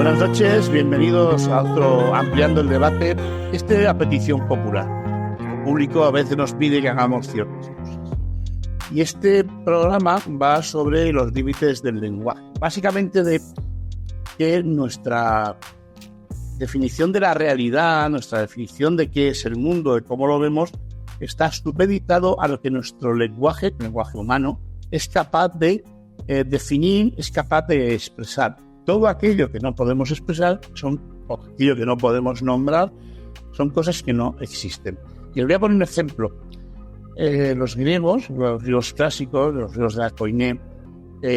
Buenas noches, bienvenidos a otro Ampliando el Debate, a petición popular. El público a veces nos pide que hagamos ciertas cosas. Y este programa va sobre los límites del lenguaje. Básicamente de que nuestra definición de la realidad, nuestra definición de qué es el mundo, de cómo lo vemos, está supeditado a lo que nuestro lenguaje, el lenguaje humano, es capaz de definir, es capaz de expresar. Todo aquello que no podemos expresar, o aquello que no podemos nombrar, son cosas que no existen. Y os voy a poner un ejemplo. Los griegos clásicos, los griegos de la Koiné,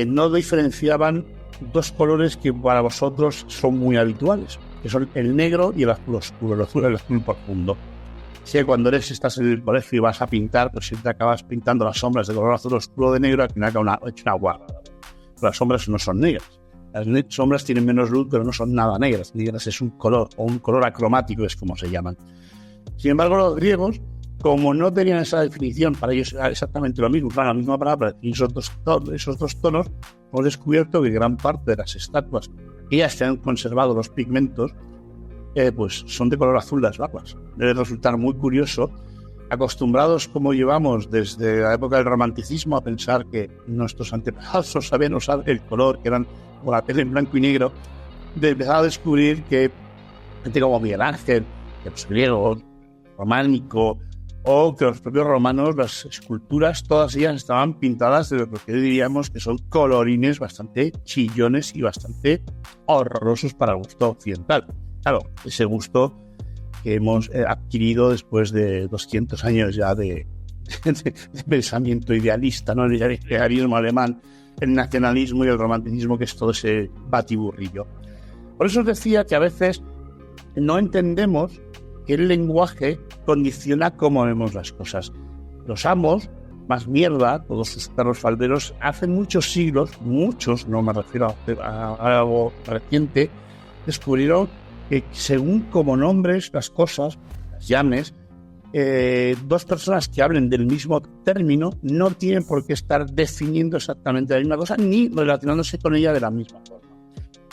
no diferenciaban dos colores que para vosotros son muy habituales, que son el negro y el azul oscuro, el azul profundo. Si cuando estás en el colegio y vas a pintar, pues siempre acabas pintando las sombras de color azul oscuro de negro, al final acaba hecho una guarra. Las sombras no son negras. Las sombras tienen menos luz, pero no son nada negras. Negras es un color, o un color acromático, es como se llaman. Sin embargo, los griegos, como no tenían esa definición, para ellos era exactamente lo mismo, la misma palabra, esos dos tonos, hemos descubierto que gran parte de las estatuas, aquellas que han conservado los pigmentos, pues son de color azul las barbas. Debe resultar muy curioso, acostumbrados como llevamos desde la época del romanticismo a pensar que nuestros antepasados sabían usar el color, que eran o la piel en blanco y negro, de empezar a descubrir que gente como Miguel Ángel, que los griegos, románico, o que los propios romanos, las esculturas, todas ellas estaban pintadas de lo que diríamos que son colorines bastante chillones y bastante horrorosos para el gusto occidental. Claro, ese gusto que hemos adquirido después de 200 años ya de pensamiento idealista, ¿no? El idealismo alemán, el nacionalismo y el romanticismo, que es todo ese batiburrillo. Por eso os decía que a veces no entendemos que el lenguaje condiciona cómo vemos las cosas. Los amos, más mierda, todos sus perros falderos, hace muchos siglos, muchos, no me refiero a algo reciente, descubrieron que según como nombres las cosas, las llames, dos personas que hablen del mismo término no tienen por qué estar definiendo exactamente la misma cosa ni relacionándose con ella de la misma forma.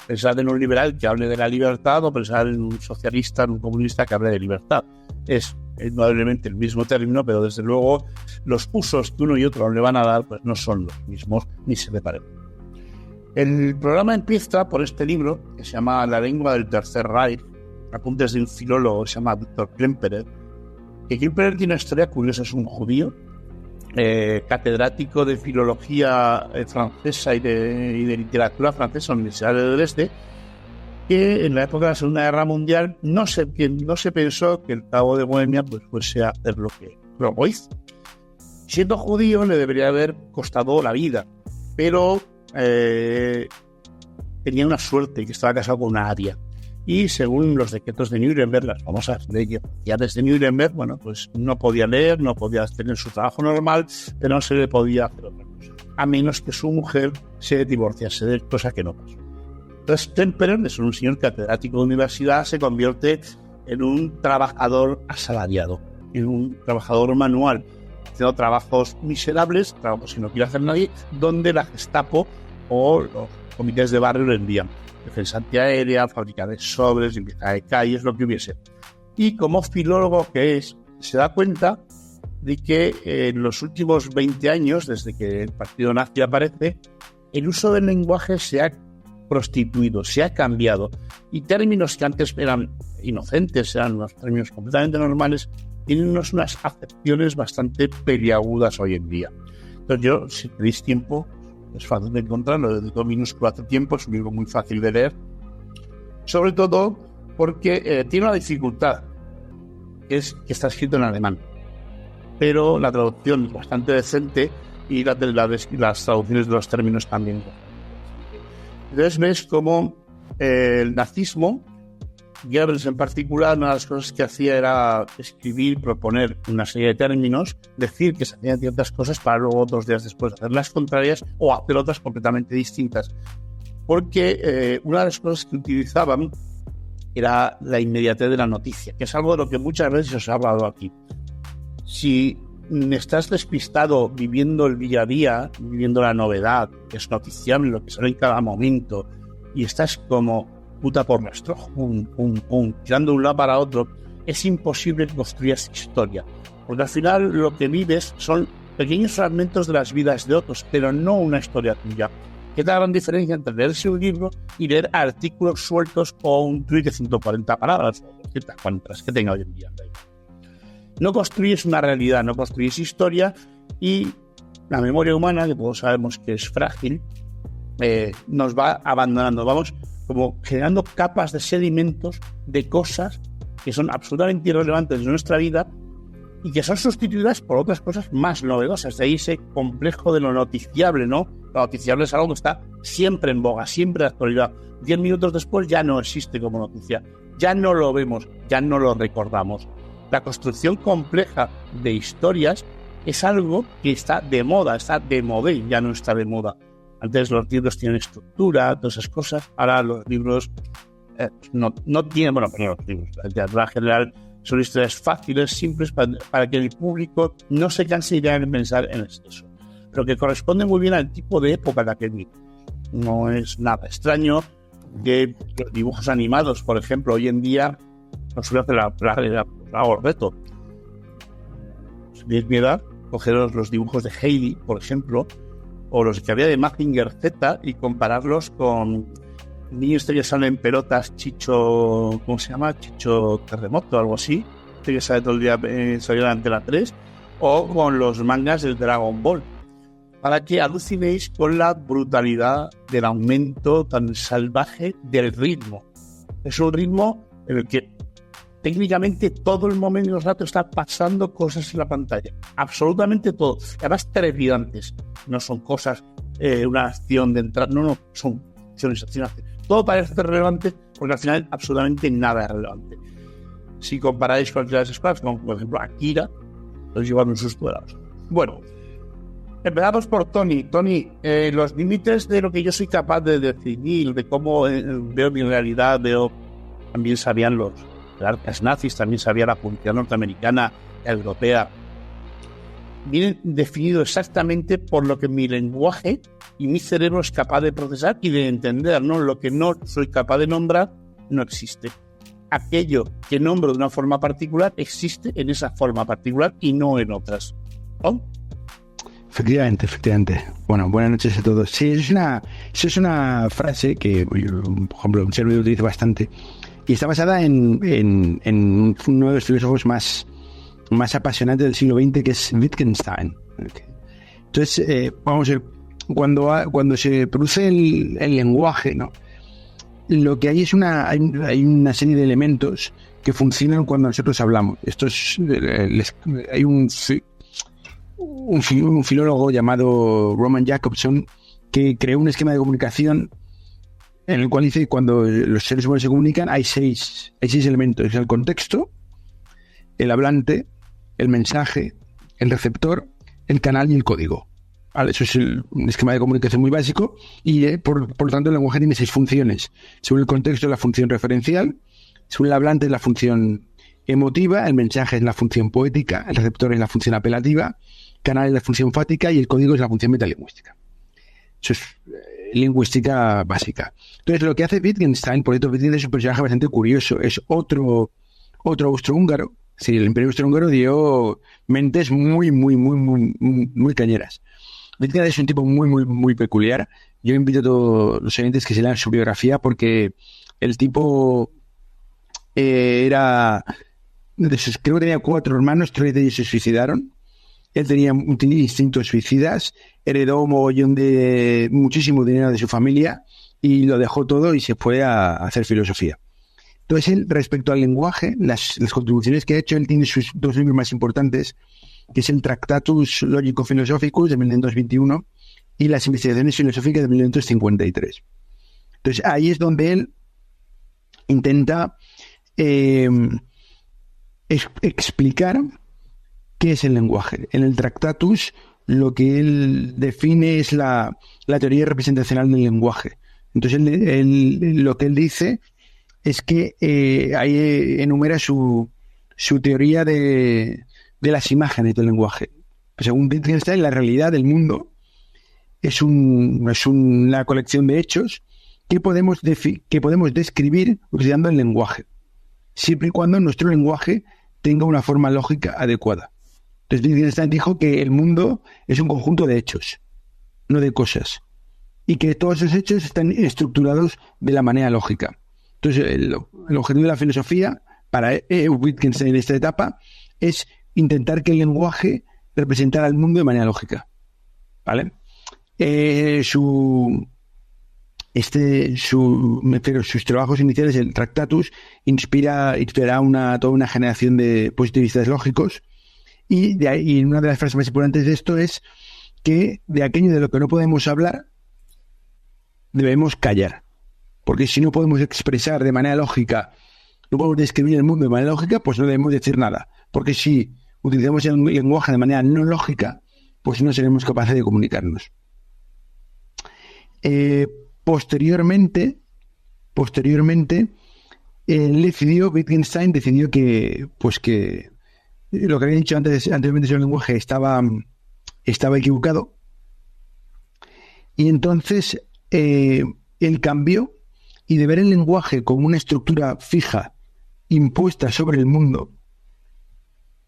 Pensar en un liberal que hable de la libertad o pensar en un socialista, en un comunista que hable de libertad. Es indudablemente el mismo término, pero desde luego los usos que uno y otro le van a dar pues no son los mismos ni se le parecen. El programa empieza por este libro que se llama La lengua del Tercer Reich, apuntes de un filólogo que se llama Victor Klemperer. Que Klemperer tiene una historia curiosa, es un judío, catedrático de filología francesa y de literatura francesa en la Universidad de Dresde, que en la época de la Segunda Guerra Mundial no se pensó que el Cabo de Bohemia pues fuese a hacer lo que hizo. Siendo judío le debería haber costado la vida, pero tenía una suerte, que estaba casado con una aria. Y según los decretos de Nuremberg, las famosas leyes de Nuremberg, bueno, pues no podía leer, no podía tener su trabajo normal, pero no se le podía hacer otra cosa, a menos que su mujer se divorciase de él, cosa que no pasó. Entonces Klemperer, de ser un señor catedrático de universidad, se convierte en un trabajador asalariado, en un trabajador manual, haciendo trabajos miserables, trabajos que no quiere hacer nadie, donde la Gestapo o los comités de barrio le envían. Defensa antiaérea, fábrica de sobres, limpieza de calles, lo que hubiese. Y como filólogo que es, se da cuenta de que en los últimos 20 años, desde que el partido nazi aparece, el uso del lenguaje se ha prostituido, se ha cambiado. Y términos que antes eran inocentes, eran unos términos completamente normales, tienen unas acepciones bastante peliagudas hoy en día. Entonces yo, si tenéis tiempo, es fácil de encontrar, lo dedico minúsculo hace tiempo, es un libro muy fácil de leer, sobre todo porque tiene una dificultad, que es que está escrito en alemán, pero la traducción es bastante decente y las traducciones de los términos también. Entonces ves cómo el nazismo, Goebbels en particular, una de las cosas que hacía era escribir, proponer una serie de términos, decir que se hacían ciertas cosas para luego 2 días después hacer las contrarias o hacer otras completamente distintas. Porque una de las cosas que utilizaban era la inmediatez de la noticia, que es algo de lo que muchas veces os he hablado aquí. Si estás despistado viviendo el día a día, viviendo la novedad, que es noticiable, lo que sale en cada momento, y estás como puta por nuestro, tirando de un lado para otro, es imposible que construyas historia. Porque al final lo que vives son pequeños fragmentos de las vidas de otros, pero no una historia tuya. ¿Qué es la gran diferencia entre leerse un libro y leer artículos sueltos o un tuit de 140 palabras o 200 que tenga hoy en día? No construyes una realidad, no construyes historia, y la memoria humana, que todos sabemos que es frágil, nos va abandonando. Vamos como generando capas de sedimentos de cosas que son absolutamente irrelevantes de nuestra vida y que son sustituidas por otras cosas más novedosas. De ahí ese complejo de lo noticiable, ¿no? Lo noticiable es algo que está siempre en boga, siempre de actualidad. 10 minutos después ya no existe como noticia, ya no lo vemos, ya no lo recordamos. La construcción compleja de historias es algo que está de moda, está de modé, ya no está de moda. Antes los libros tienen estructura, todas esas cosas. Ahora los libros no tienen, bueno, pero los libros, la literatura general, son historias fáciles, simples, para que el público no se canse de pensar en exceso, pero que corresponde muy bien al tipo de época en la que vive. No es nada extraño que los dibujos animados, por ejemplo, hoy en día no suele hacer la reto. Si tenéis mi edad, cogeros los dibujos de Heidi, por ejemplo, o los que había de Mazinger Z, y compararlos con niños que salen en pelotas, Chicho, ¿cómo se llama? Chicho Terremoto, algo así, que sale todo el día, salió en Antena 3, o con los mangas del Dragon Ball, para que alucinéis con la brutalidad del aumento tan salvaje del ritmo. Es un ritmo en el que técnicamente todo el momento y los ratos está pasando cosas en la pantalla, absolutamente todo, además trepidantes. No son cosas, una acción de entrar, no, son acciones. Todo parece ser relevante porque al final absolutamente nada es relevante. Si comparáis con las escuelas, como por ejemplo Akira, os llevan un susto de la cosa. Bueno, empezamos por Tony. Tony, los límites de lo que yo soy capaz de decidir, de cómo veo mi realidad, también sabían los jerarcas nazis, también sabía la policía norteamericana, europea, vienen definidos exactamente por lo que mi lenguaje y mi cerebro es capaz de procesar y de entender, ¿no? Lo que no soy capaz de nombrar no existe. Aquello que nombro de una forma particular existe en esa forma particular y no en otras. ¿Oh? Efectivamente. Bueno, buenas noches a todos. Sí, eso es una frase que, por ejemplo, un servidor utiliza bastante y está basada en uno de los filósofos más apasionantes del siglo XX, que es Wittgenstein. Entonces, vamos a ver, cuando se produce el lenguaje, ¿no? Lo que hay es hay una serie de elementos que funcionan cuando nosotros hablamos. Hay un filólogo llamado Roman Jakobson que creó un esquema de comunicación en el cual dice que cuando los seres humanos se comunican hay seis elementos: es el contexto, el hablante, el mensaje, el receptor, el canal y el código. Vale, eso es un esquema de comunicación muy básico y por lo tanto el lenguaje tiene 6 funciones. Según el contexto es la función referencial, según el hablante es la función emotiva, el mensaje es la función poética, el receptor es la función apelativa, el canal es la función fática y el código es la función metalingüística. Eso es lingüística básica. Entonces lo que hace Wittgenstein, por cierto, Wittgenstein es un personaje bastante curioso, es otro austrohúngaro. Sí, el Imperio Austrohúngaro dio mentes muy cañeras. Wittgenstein es un tipo muy peculiar. Yo invito a todos los oyentes que se lean su biografía porque el tipo creo que tenía 4 hermanos, 3 de ellos se suicidaron. Él tenía instintos suicidas, heredó muchísimo dinero de su familia y lo dejó todo y se fue a hacer filosofía. Entonces él, respecto al lenguaje, las contribuciones que ha hecho, él tiene sus 2 libros más importantes, que es el Tractatus Logico-Philosophicus de 1921 y las Investigaciones Filosóficas de 1953. Entonces ahí es donde él intenta explicar qué es el lenguaje. En el Tractatus lo que él define es la teoría representacional del lenguaje. Entonces lo que él dice es que ahí enumera su teoría de las imágenes del lenguaje. Según Wittgenstein, la realidad del mundo es una colección de hechos que podemos describir utilizando el lenguaje, siempre y cuando nuestro lenguaje tenga una forma lógica adecuada. Entonces Wittgenstein dijo que el mundo es un conjunto de hechos, no de cosas, y que todos esos hechos están estructurados de la manera lógica. Entonces el objetivo de la filosofía para Wittgenstein en esta etapa es intentar que el lenguaje representara al mundo de manera lógica, ¿vale? Sus trabajos iniciales, el Tractatus, inspirará toda una generación de positivistas lógicos, y una de las frases más importantes de esto es que de aquello de lo que no podemos hablar debemos callar, porque si no podemos expresar de manera lógica, no podemos describir el mundo de manera lógica, pues no debemos decir nada, porque si utilizamos el lenguaje de manera no lógica, pues no seremos capaces de comunicarnos. Posteriormente, Wittgenstein decidió que lo que había dicho anteriormente sobre el lenguaje estaba equivocado, y entonces él cambió, y de ver el lenguaje como una estructura fija impuesta sobre el mundo,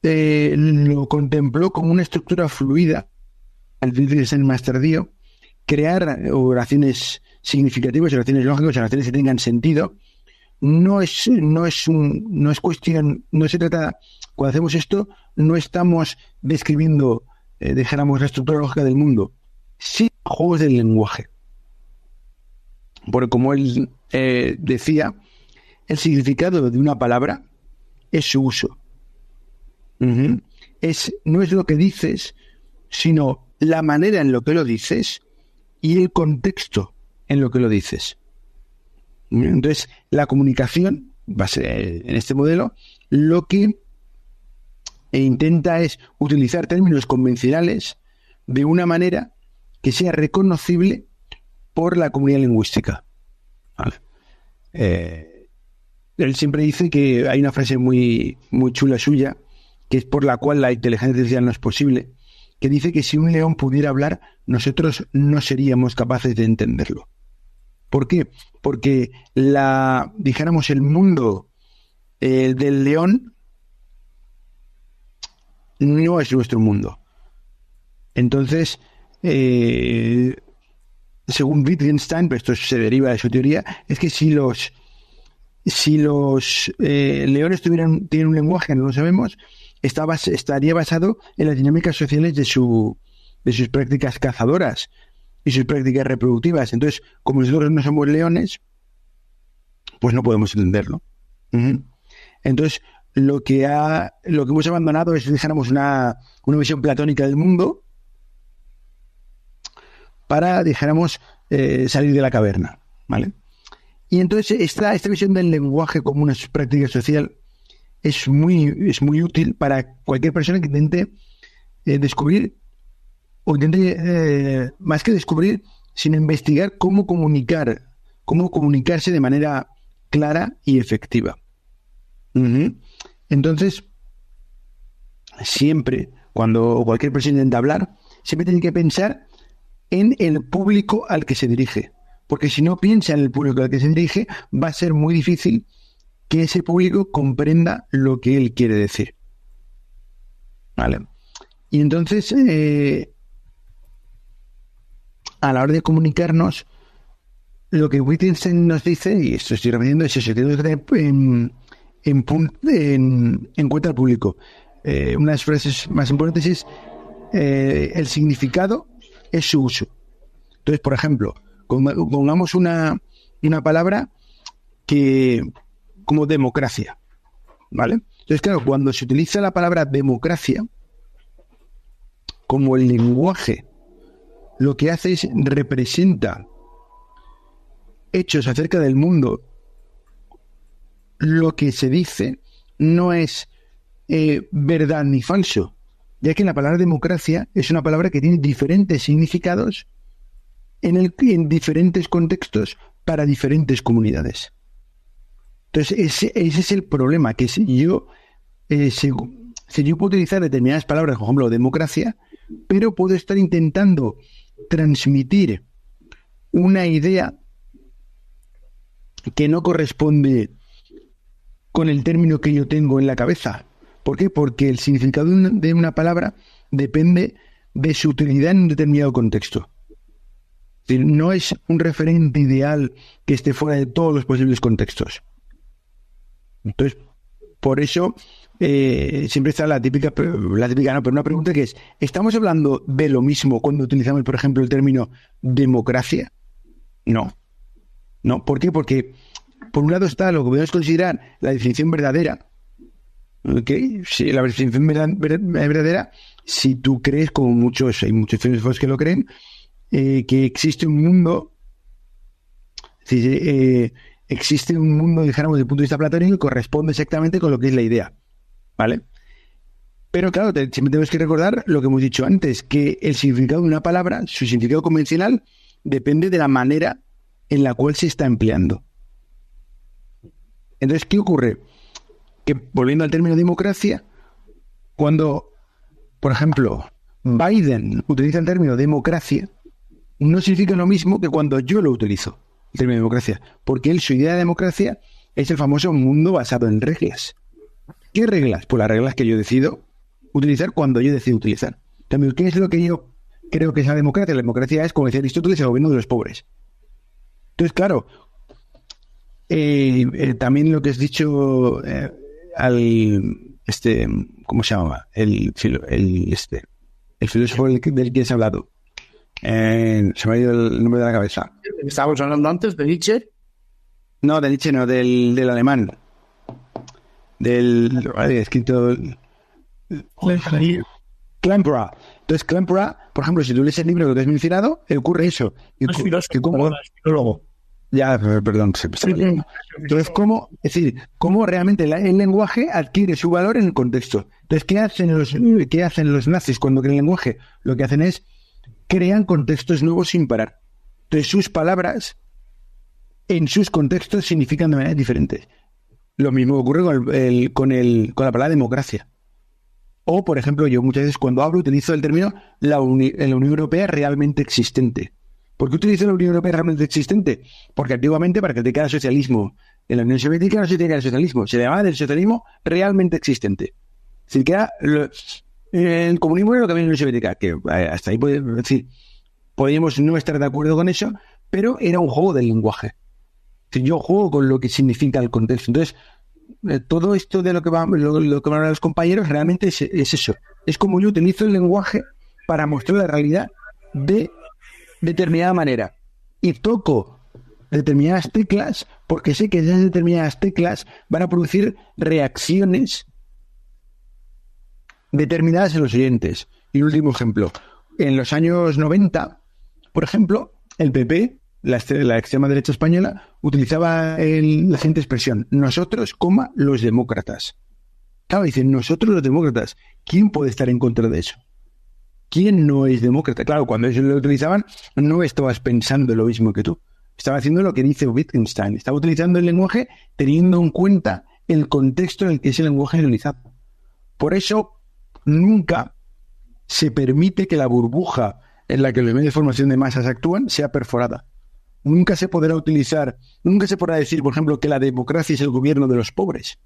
lo contempló como una estructura fluida. Al Wittgenstein más tardío, crear oraciones significativas, oraciones lógicas, oraciones que tengan sentido. No es cuestión, no se trata, cuando hacemos esto, no estamos describiendo, dijéramos, la estructura lógica del mundo, sí juegos del lenguaje. Porque como él decía, el significado de una palabra es su uso. No es lo que dices, sino la manera en lo que lo dices y el contexto en lo que lo dices. Entonces, la comunicación, en este modelo, lo que intenta es utilizar términos convencionales de una manera que sea reconocible por la comunidad lingüística. ¿Vale? Él siempre dice que hay una frase muy, muy chula suya, que es por la cual la inteligencia artificial no es posible, que dice que si un león pudiera hablar, nosotros no seríamos capaces de entenderlo. ¿Por qué? Porque dijéramos, el mundo del león no es nuestro mundo. Entonces, según Wittgenstein, pero esto se deriva de su teoría, es que si los leones tienen un lenguaje que no lo sabemos, estaría basado en las dinámicas sociales de sus prácticas cazadoras y sus prácticas reproductivas. Entonces, como nosotros no somos leones, pues no podemos entenderlo. Entonces, lo que hemos abandonado es, dijéramos, una visión platónica del mundo para, dijéramos, salir de la caverna, ¿vale? Y entonces esta visión del lenguaje como una práctica social es muy útil para cualquier persona que intente descubrir, o intente, más que descubrir, sino investigar cómo comunicarse de manera clara y efectiva. Entonces, siempre, cuando cualquier persona intenta hablar, siempre tiene que pensar en el público al que se dirige. Porque si no piensa en el público al que se dirige, va a ser muy difícil que ese público comprenda lo que él quiere decir. ¿Vale? Y entonces, a la hora de comunicarnos, lo que Wittgenstein nos dice, y esto estoy repitiendo, es eso, que tenemos que tener en cuenta al público. Una de las frases más importantes es el significado es su uso. Entonces, por ejemplo, pongamos una palabra como democracia, ¿vale? Entonces, claro, cuando se utiliza la palabra democracia, como el lenguaje lo que hace es representa hechos acerca del mundo, lo que se dice no es verdad ni falso, ya que la palabra democracia es una palabra que tiene diferentes significados en diferentes contextos para diferentes comunidades. Entonces, ese es el problema, que si yo puedo utilizar determinadas palabras, por ejemplo, democracia, pero puedo estar intentando transmitir una idea que no corresponde con el término que yo tengo en la cabeza. ¿Por qué? Porque el significado de una palabra depende de su utilidad en un determinado contexto. Es decir, no es un referente ideal que esté fuera de todos los posibles contextos. Entonces, por eso siempre está la típica no, pero una pregunta que es, ¿estamos hablando de lo mismo cuando utilizamos, por ejemplo, el término democracia? No. No, ¿por qué? Porque por un lado está lo que podemos considerar la definición verdadera. ¿Okay? Sí, la definición verdadera, si tú crees, como hay muchos filósofos que lo creen, que existe un mundo, dijéramos, desde el punto de vista platónico, que corresponde exactamente con lo que es la idea. ¿Vale? Pero claro, siempre tenemos que recordar lo que hemos dicho antes, que el significado de una palabra, su significado convencional, depende de la manera en la cual se está empleando. Entonces, ¿qué ocurre? Que, volviendo al término democracia, cuando, por ejemplo, Biden utiliza el término democracia, no significa lo mismo que cuando yo lo utilizo, el término democracia, porque su idea de democracia es el famoso mundo basado en reglas. ¿Qué reglas? Pues las reglas que yo decido utilizar cuando yo decido utilizar. También, ¿qué es lo que yo creo que es la democracia? La democracia es, como decía Aristóteles, el gobierno de los pobres. Entonces, claro, también lo que has dicho ¿cómo se llama? El filósofo del que has hablado. Se me ha ido el nombre de la cabeza. ¿Estábamos hablando antes de Nietzsche? No, de Nietzsche no, del alemán. Escrito Klemperer. Entonces, Klemperer, por ejemplo, si tú lees el libro que te has mencionado, ocurre eso. No es filólogo. Ya, perdón. Entonces, ¿cómo realmente el lenguaje adquiere su valor en el contexto? Entonces, ¿qué hacen los nazis cuando crean el lenguaje? Lo que hacen es crean contextos nuevos sin parar. Entonces, sus palabras en sus contextos significan de maneras diferentes. Lo mismo ocurre con la palabra democracia. O, por ejemplo, yo muchas veces cuando hablo utilizo el término la Unión Europea realmente existente. ¿Por qué utilizo la Unión Europea realmente existente? Porque antiguamente, para criticar el socialismo en la Unión Soviética, no se criticaba el socialismo, se llamaba del socialismo realmente existente. Es decir, que era el comunismo era lo que había en la Unión Soviética, que hasta ahí podríamos no estar de acuerdo con eso, pero era un juego del lenguaje. Yo juego con lo que significa el contexto. Entonces, todo esto de lo que van a hablar los compañeros realmente es eso. Es como yo utilizo el lenguaje para mostrar la realidad de determinada manera. Y toco determinadas teclas porque sé que esas determinadas teclas van a producir reacciones determinadas en los oyentes. Y un último ejemplo. En los años 90, por ejemplo, el PP, la extrema derecha española, utilizaba la siguiente expresión: nosotros, los demócratas. Claro, dicen nosotros los demócratas. ¿Quién puede estar en contra de eso? ¿Quién no es demócrata? Claro, cuando ellos lo utilizaban, no estabas pensando lo mismo que tú. Estaba haciendo lo que dice Wittgenstein. Estaba utilizando el lenguaje teniendo en cuenta el contexto en el que ese lenguaje es utilizado. Por eso, nunca se permite que la burbuja en la que los medios de información de masas actúan sea perforada. Nunca se podrá decir, por ejemplo, que la democracia es el gobierno de los pobres.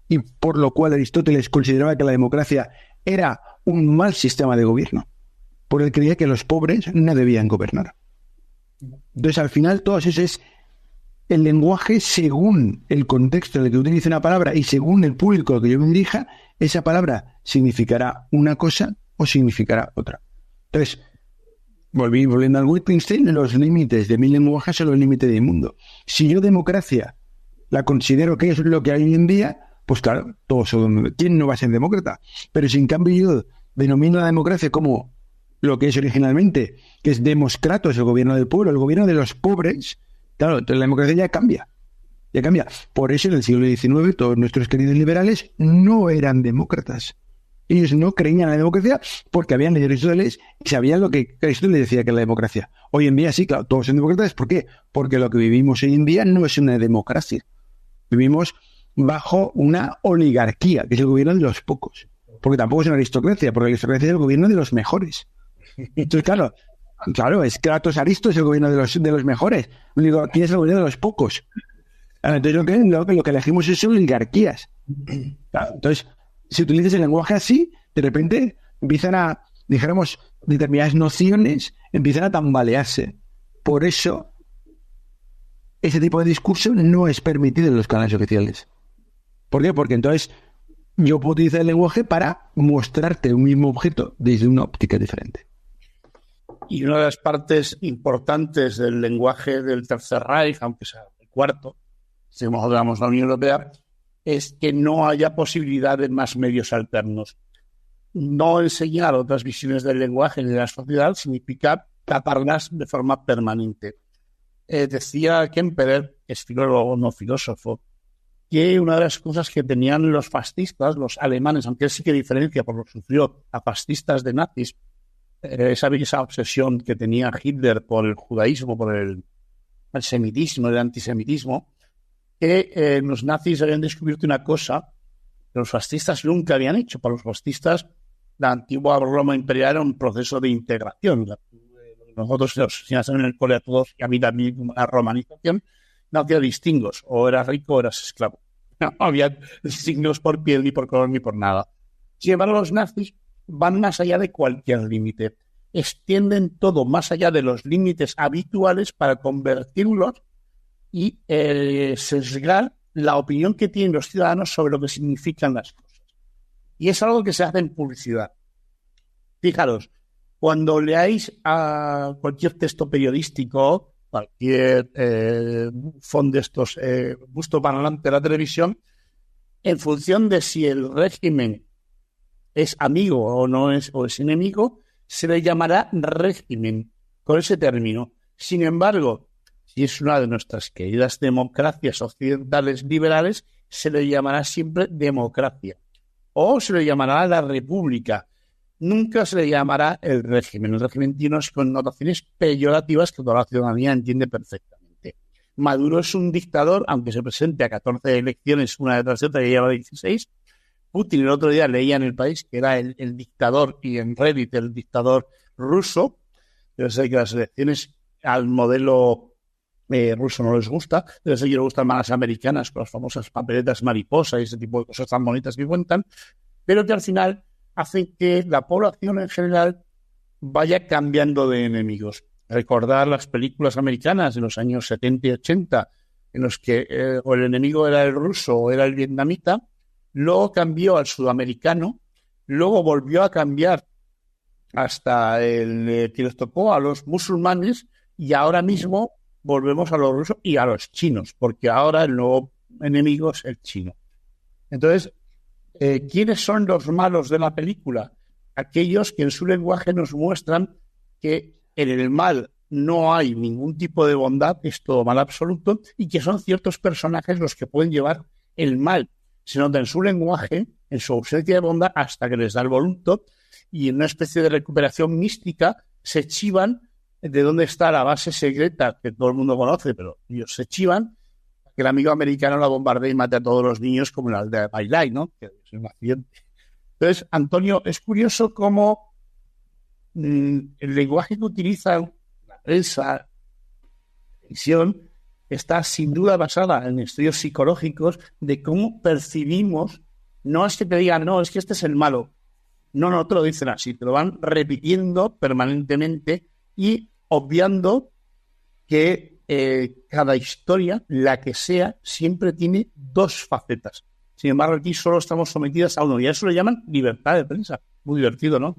Y por lo cual Aristóteles consideraba que la democracia era un mal sistema de gobierno, porque él creía que los pobres no debían gobernar. Entonces, al final, todo eso es el lenguaje según el contexto en el que utilice una palabra y según el público al que yo me dirija, esa palabra significará una cosa o significará otra. Entonces, volviendo al Wittgenstein, los límites de mi lenguaje son los límites del mundo. Si yo democracia la considero que es lo que hay hoy en día, pues claro, todos son, ¿quién no va a ser demócrata? Pero si en cambio yo denomino la democracia como lo que es originalmente, que es demos kratos, el gobierno del pueblo, el gobierno de los pobres, claro, entonces la democracia ya cambia. Por eso en el siglo XIX todos nuestros queridos liberales no eran demócratas. Ellos no creían en la democracia porque habían leído Aristóteles y sabían lo que Aristóteles decía que era la democracia. Hoy en día sí, claro, todos son demócratas. ¿Por qué? Porque lo que vivimos hoy en día no es una democracia. Vivimos bajo una oligarquía, que es el gobierno de los pocos. Porque tampoco es una aristocracia, porque la aristocracia es el gobierno de los mejores. Entonces, claro, es Kratos Aristos, es el gobierno de los mejores. Digo, aquí es el gobierno de los pocos. Entonces lo que elegimos son oligarquías. Claro, entonces, si utilizas el lenguaje así, de repente empiezan a, dijéramos, determinadas nociones empiezan a tambalearse. Por eso, ese tipo de discurso no es permitido en los canales oficiales. ¿Por qué? Porque entonces yo puedo utilizar el lenguaje para mostrarte un mismo objeto desde una óptica diferente. Y una de las partes importantes del lenguaje del Tercer Reich, aunque sea el cuarto, si hablamos de la Unión Europea, es que no haya posibilidad de más medios alternos. No enseñar otras visiones del lenguaje ni de la sociedad significa taparlas de forma permanente. Decía Kemperer, es filólogo, no filósofo, que una de las cosas que tenían los fascistas, los alemanes, aunque él sí que diferencia por lo que sufrió a fascistas de nazis, esa obsesión que tenía Hitler por el judaísmo, por el semitismo, el antisemitismo, que los nazis habían descubierto una cosa que los fascistas nunca habían hecho. Para los fascistas, la antigua Roma imperial era un proceso de integración. Nosotros nos enseñaron en el cole a todos, y a mí también, una romanización, no había distingos, o eras rico o eras esclavo. No había distingos por piel, ni por color, ni por nada. Sin embargo, los nazis van más allá de cualquier límite. Extienden todo más allá de los límites habituales para convertirlos y sesgar la opinión que tienen los ciudadanos sobre lo que significan las cosas. Y es algo que se hace en publicidad. Fijaros, cuando leáis a cualquier texto periodístico, cualquier bufón de estos, busto para adelante de la televisión, en función de si el régimen es amigo o no es, o es enemigo, se le llamará régimen con ese término. Sin embargo, si es una de nuestras queridas democracias occidentales liberales, se le llamará siempre democracia o se le llamará la república. Nunca se le llamará el régimen. El régimen tiene unas connotaciones peyorativas que toda la ciudadanía entiende perfectamente. Maduro es un dictador, aunque se presente a 14 elecciones, una detrás de otra, y lleva 16. Putin el otro día leía en El País que era el dictador, y en Reddit el dictador ruso. Debe ser que las elecciones al modelo ruso no les gusta. Debe ser que les gustan más las americanas, con las famosas papeletas mariposa y ese tipo de cosas tan bonitas que cuentan, pero que al final hacen que la población en general vaya cambiando de enemigos. Recordar las películas americanas de los años 70 y 80, en los que o el enemigo era el ruso o era el vietnamita, luego cambió al sudamericano, luego volvió a cambiar hasta el que les tocó a los musulmanes, y ahora mismo volvemos a los rusos y a los chinos, porque ahora el nuevo enemigo es el chino. Entonces, ¿quiénes son los malos de la película? Aquellos que en su lenguaje nos muestran que en el mal no hay ningún tipo de bondad, es todo mal absoluto, y que son ciertos personajes los que pueden llevar el mal. Se nota en su lenguaje, en su ausencia de bondad, hasta que les da el voluntad, y en una especie de recuperación mística se chivan de dónde está la base secreta que todo el mundo conoce, pero ellos se chivan que el amigo americano la bombardea y mate a todos los niños como en la aldea de Bailay, ¿no? Que es un accidente. Entonces, Antonio, es curioso cómo el lenguaje que utiliza la prensa, la televisión, está sin duda basada en estudios psicológicos de cómo percibimos, no es que te digan, no, es que este es el malo. No, no te lo dicen así, te lo van repitiendo permanentemente y obviando que cada historia, la que sea, siempre tiene dos facetas. Sin embargo, aquí solo estamos sometidas a uno, y a eso le llaman libertad de prensa. Muy divertido, ¿no?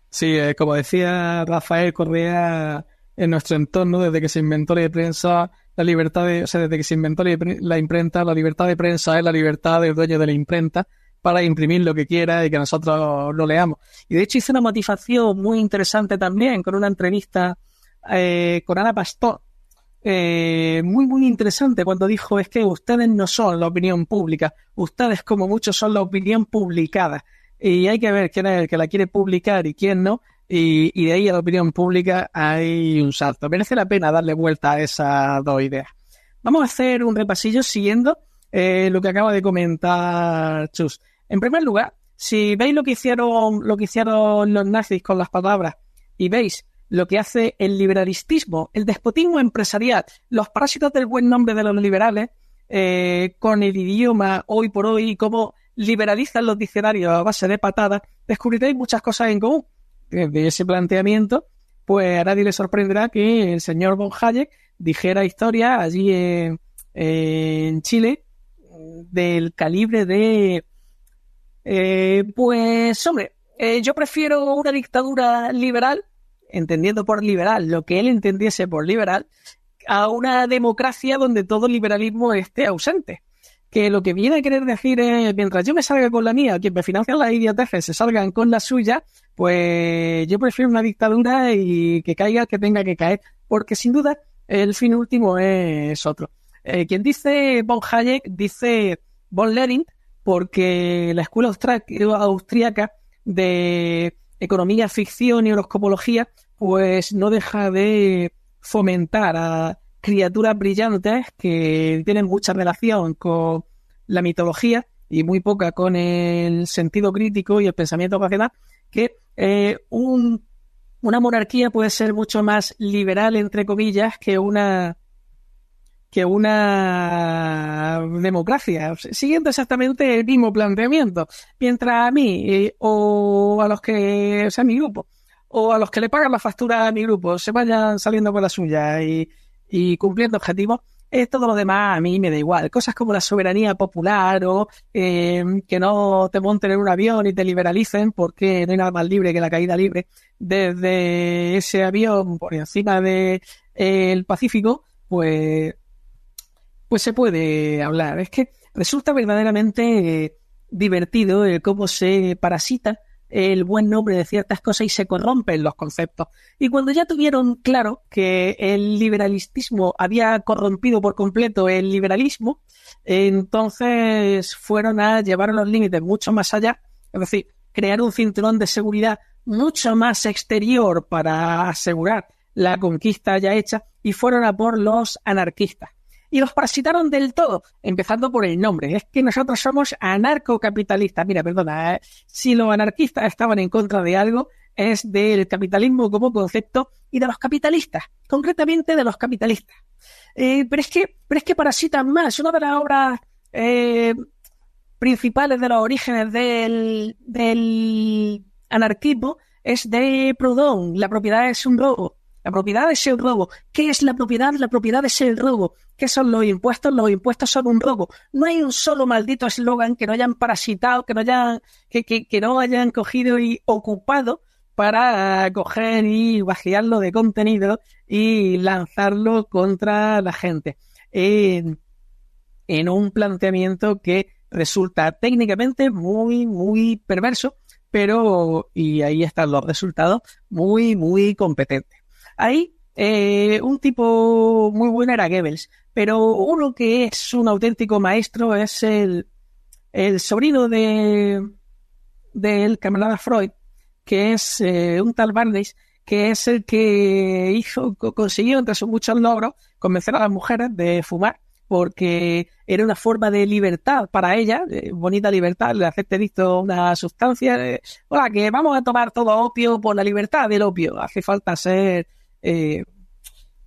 Sí, como decía Rafael Correa, en nuestro entorno, desde que se inventó la prensa, desde que se inventó la imprenta, la libertad de prensa es la libertad del dueño de la imprenta para imprimir lo que quiera y que nosotros lo leamos. Y de hecho hice una matización muy interesante también con una entrevista con Ana Pastor, muy muy interesante, cuando dijo: es que ustedes no son la opinión pública, ustedes como muchos son la opinión publicada, y hay que ver quién es el que la quiere publicar y quién no, y de ahí a la opinión pública hay un salto. Merece la pena darle vuelta a esas dos ideas. Vamos a hacer un repasillo siguiendo lo que acaba de comentar Chus. En primer lugar, si veis lo que hicieron los nazis con las palabras y veis lo que hace el liberalismo, el despotismo empresarial, los parásitos del buen nombre de los liberales, con el idioma hoy por hoy, cómo liberalizan los diccionarios a base de patadas, descubriréis muchas cosas en común. De ese planteamiento, pues a nadie le sorprenderá que el señor von Hayek dijera historias allí en Chile del calibre de pues hombre, yo prefiero una dictadura liberal, entendiendo por liberal lo que él entendiese por liberal, a una democracia donde todo liberalismo esté ausente. Que lo que viene a querer decir es, mientras yo me salga con la mía, quien me financia las idioteces se salgan con la suya, pues yo prefiero una dictadura y que caiga el que tenga que caer, porque sin duda el fin último es otro. Quien dice von Hayek, dice von Lenin, porque la escuela austríaca de economía, ficción y horoscopología, pues no deja de fomentar a criaturas brillantes que tienen mucha relación con la mitología y muy poca con el sentido crítico y el pensamiento racional, que una monarquía puede ser mucho más liberal, entre comillas, que una democracia, siguiendo exactamente el mismo planteamiento. Mientras a mí, o a los que, o sea, a mi grupo, o a los que le pagan la factura a mi grupo, se vayan saliendo con la suya y cumpliendo objetivos, todo lo demás a mí me da igual. Cosas como la soberanía popular o que no te monten en un avión y te liberalicen, porque no hay nada más libre que la caída libre desde ese avión por encima del Pacífico, pues se puede hablar. Es que resulta verdaderamente divertido cómo se parasita el buen nombre de ciertas cosas y se corrompen los conceptos. Y cuando ya tuvieron claro que el liberalismo había corrompido por completo el liberalismo, entonces fueron a llevar los límites mucho más allá, es decir, crear un cinturón de seguridad mucho más exterior para asegurar la conquista ya hecha, y fueron a por los anarquistas. Y los parasitaron del todo, empezando por el nombre. Es que nosotros somos anarcocapitalistas. Mira, perdona, si los anarquistas estaban en contra de algo, es del capitalismo como concepto y de los capitalistas, concretamente de los capitalistas. Pero es que parasitan más. Una de las obras principales de los orígenes del anarquismo es de Proudhon. La propiedad es un robo. La propiedad es el robo. ¿Qué es la propiedad? La propiedad es el robo. ¿Qué son los impuestos? Los impuestos son un robo. No hay un solo maldito eslogan que no hayan parasitado, que no hayan cogido y ocupado para coger y vaciarlo de contenido y lanzarlo contra la gente. En un planteamiento que resulta técnicamente muy, muy perverso, pero, y ahí están los resultados, muy, muy competentes. Ahí un tipo muy bueno era Goebbels, pero uno que es un auténtico maestro es el sobrino del camarada Freud, que es un tal Barnes, que es el que consiguió, entre sus muchos logros, convencer a las mujeres de fumar, porque era una forma de libertad para ellas, bonita libertad, le hacerte adicto una sustancia, hola, que vamos a tomar todo opio por la libertad del opio. Hace falta ser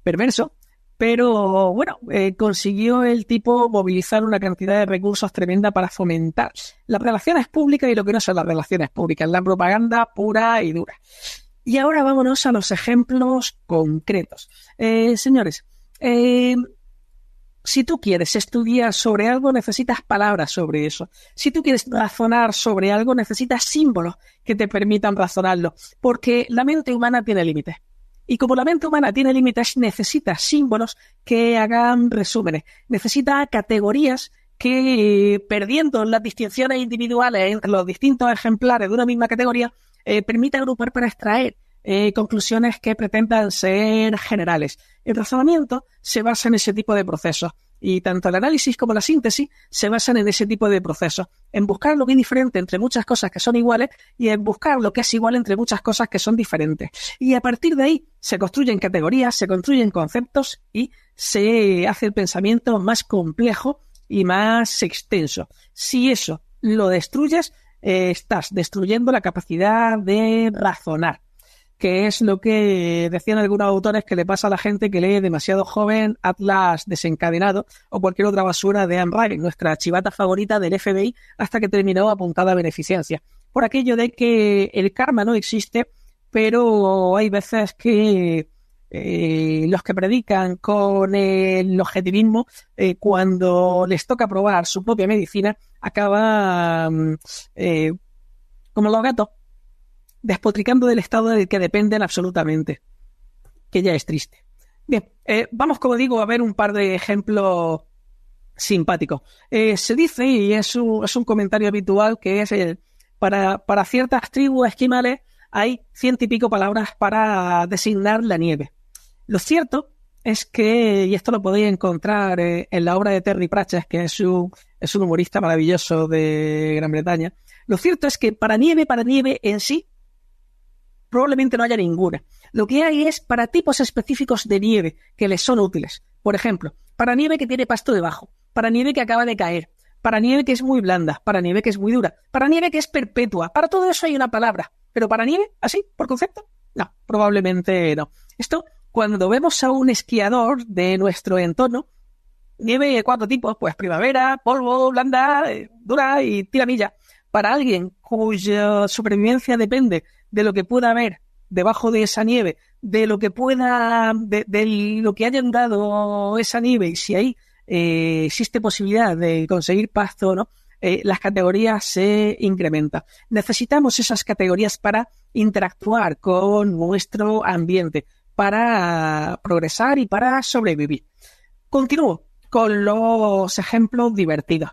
perverso, pero bueno, consiguió el tipo movilizar una cantidad de recursos tremenda para fomentar las relaciones públicas y lo que no son las relaciones públicas, la propaganda pura y dura. Y ahora vámonos a los ejemplos concretos. Señores, si tú quieres estudiar sobre algo, necesitas palabras sobre eso. Si tú quieres razonar sobre algo, necesitas símbolos que te permitan razonarlo, porque la mente humana tiene límites. Y como la mente humana tiene límites, necesita símbolos que hagan resúmenes. Necesita categorías que, perdiendo las distinciones individuales entre los distintos ejemplares de una misma categoría, permita agrupar para extraer conclusiones que pretendan ser generales. El razonamiento se basa en ese tipo de procesos. Y tanto el análisis como la síntesis se basan en ese tipo de procesos, en buscar lo que es diferente entre muchas cosas que son iguales y en buscar lo que es igual entre muchas cosas que son diferentes. Y a partir de ahí se construyen categorías, se construyen conceptos y se hace el pensamiento más complejo y más extenso. Si eso lo destruyes, estás destruyendo la capacidad de razonar. que es lo que decían algunos autores que le pasa a la gente que lee demasiado joven Atlas desencadenado o cualquier otra basura de Anne Rice, nuestra chivata favorita del FBI, hasta que terminó apuntada a beneficencia. Por aquello de que el karma no existe, pero hay veces que los que predican con el objetivismo, cuando les toca probar su propia medicina, acaban como los gatos, despotricando del estado del que dependen absolutamente, que ya es triste. Bien, vamos, como digo, a ver un par de ejemplos simpáticos. Se dice, y es un comentario habitual, que es para ciertas tribus esquimales hay 100 y pico palabras para designar la nieve. Lo cierto es que, y esto lo podéis encontrar en la obra de Terry Pratchett, que es un humorista maravilloso de Gran Bretaña, lo cierto es que para nieve en sí, probablemente no haya ninguna. Lo que hay es para tipos específicos de nieve que les son útiles. Por ejemplo, para nieve que tiene pasto debajo, para nieve que acaba de caer, para nieve que es muy blanda, para nieve que es muy dura, para nieve que es perpetua. Para todo eso hay una palabra. Pero para nieve, así, por concepto, no, probablemente no. Esto, cuando vemos a un esquiador de nuestro entorno, nieve de 4 tipos, pues primavera, polvo, blanda, dura y tiramilla. Para alguien cuya supervivencia depende de lo que pueda haber debajo de esa nieve, de lo que pueda, de lo que haya dado esa nieve, y si ahí existe posibilidad de conseguir pasto o no, las categorías se incrementan. Necesitamos esas categorías para interactuar con nuestro ambiente, para progresar y para sobrevivir. Continúo con los ejemplos divertidos.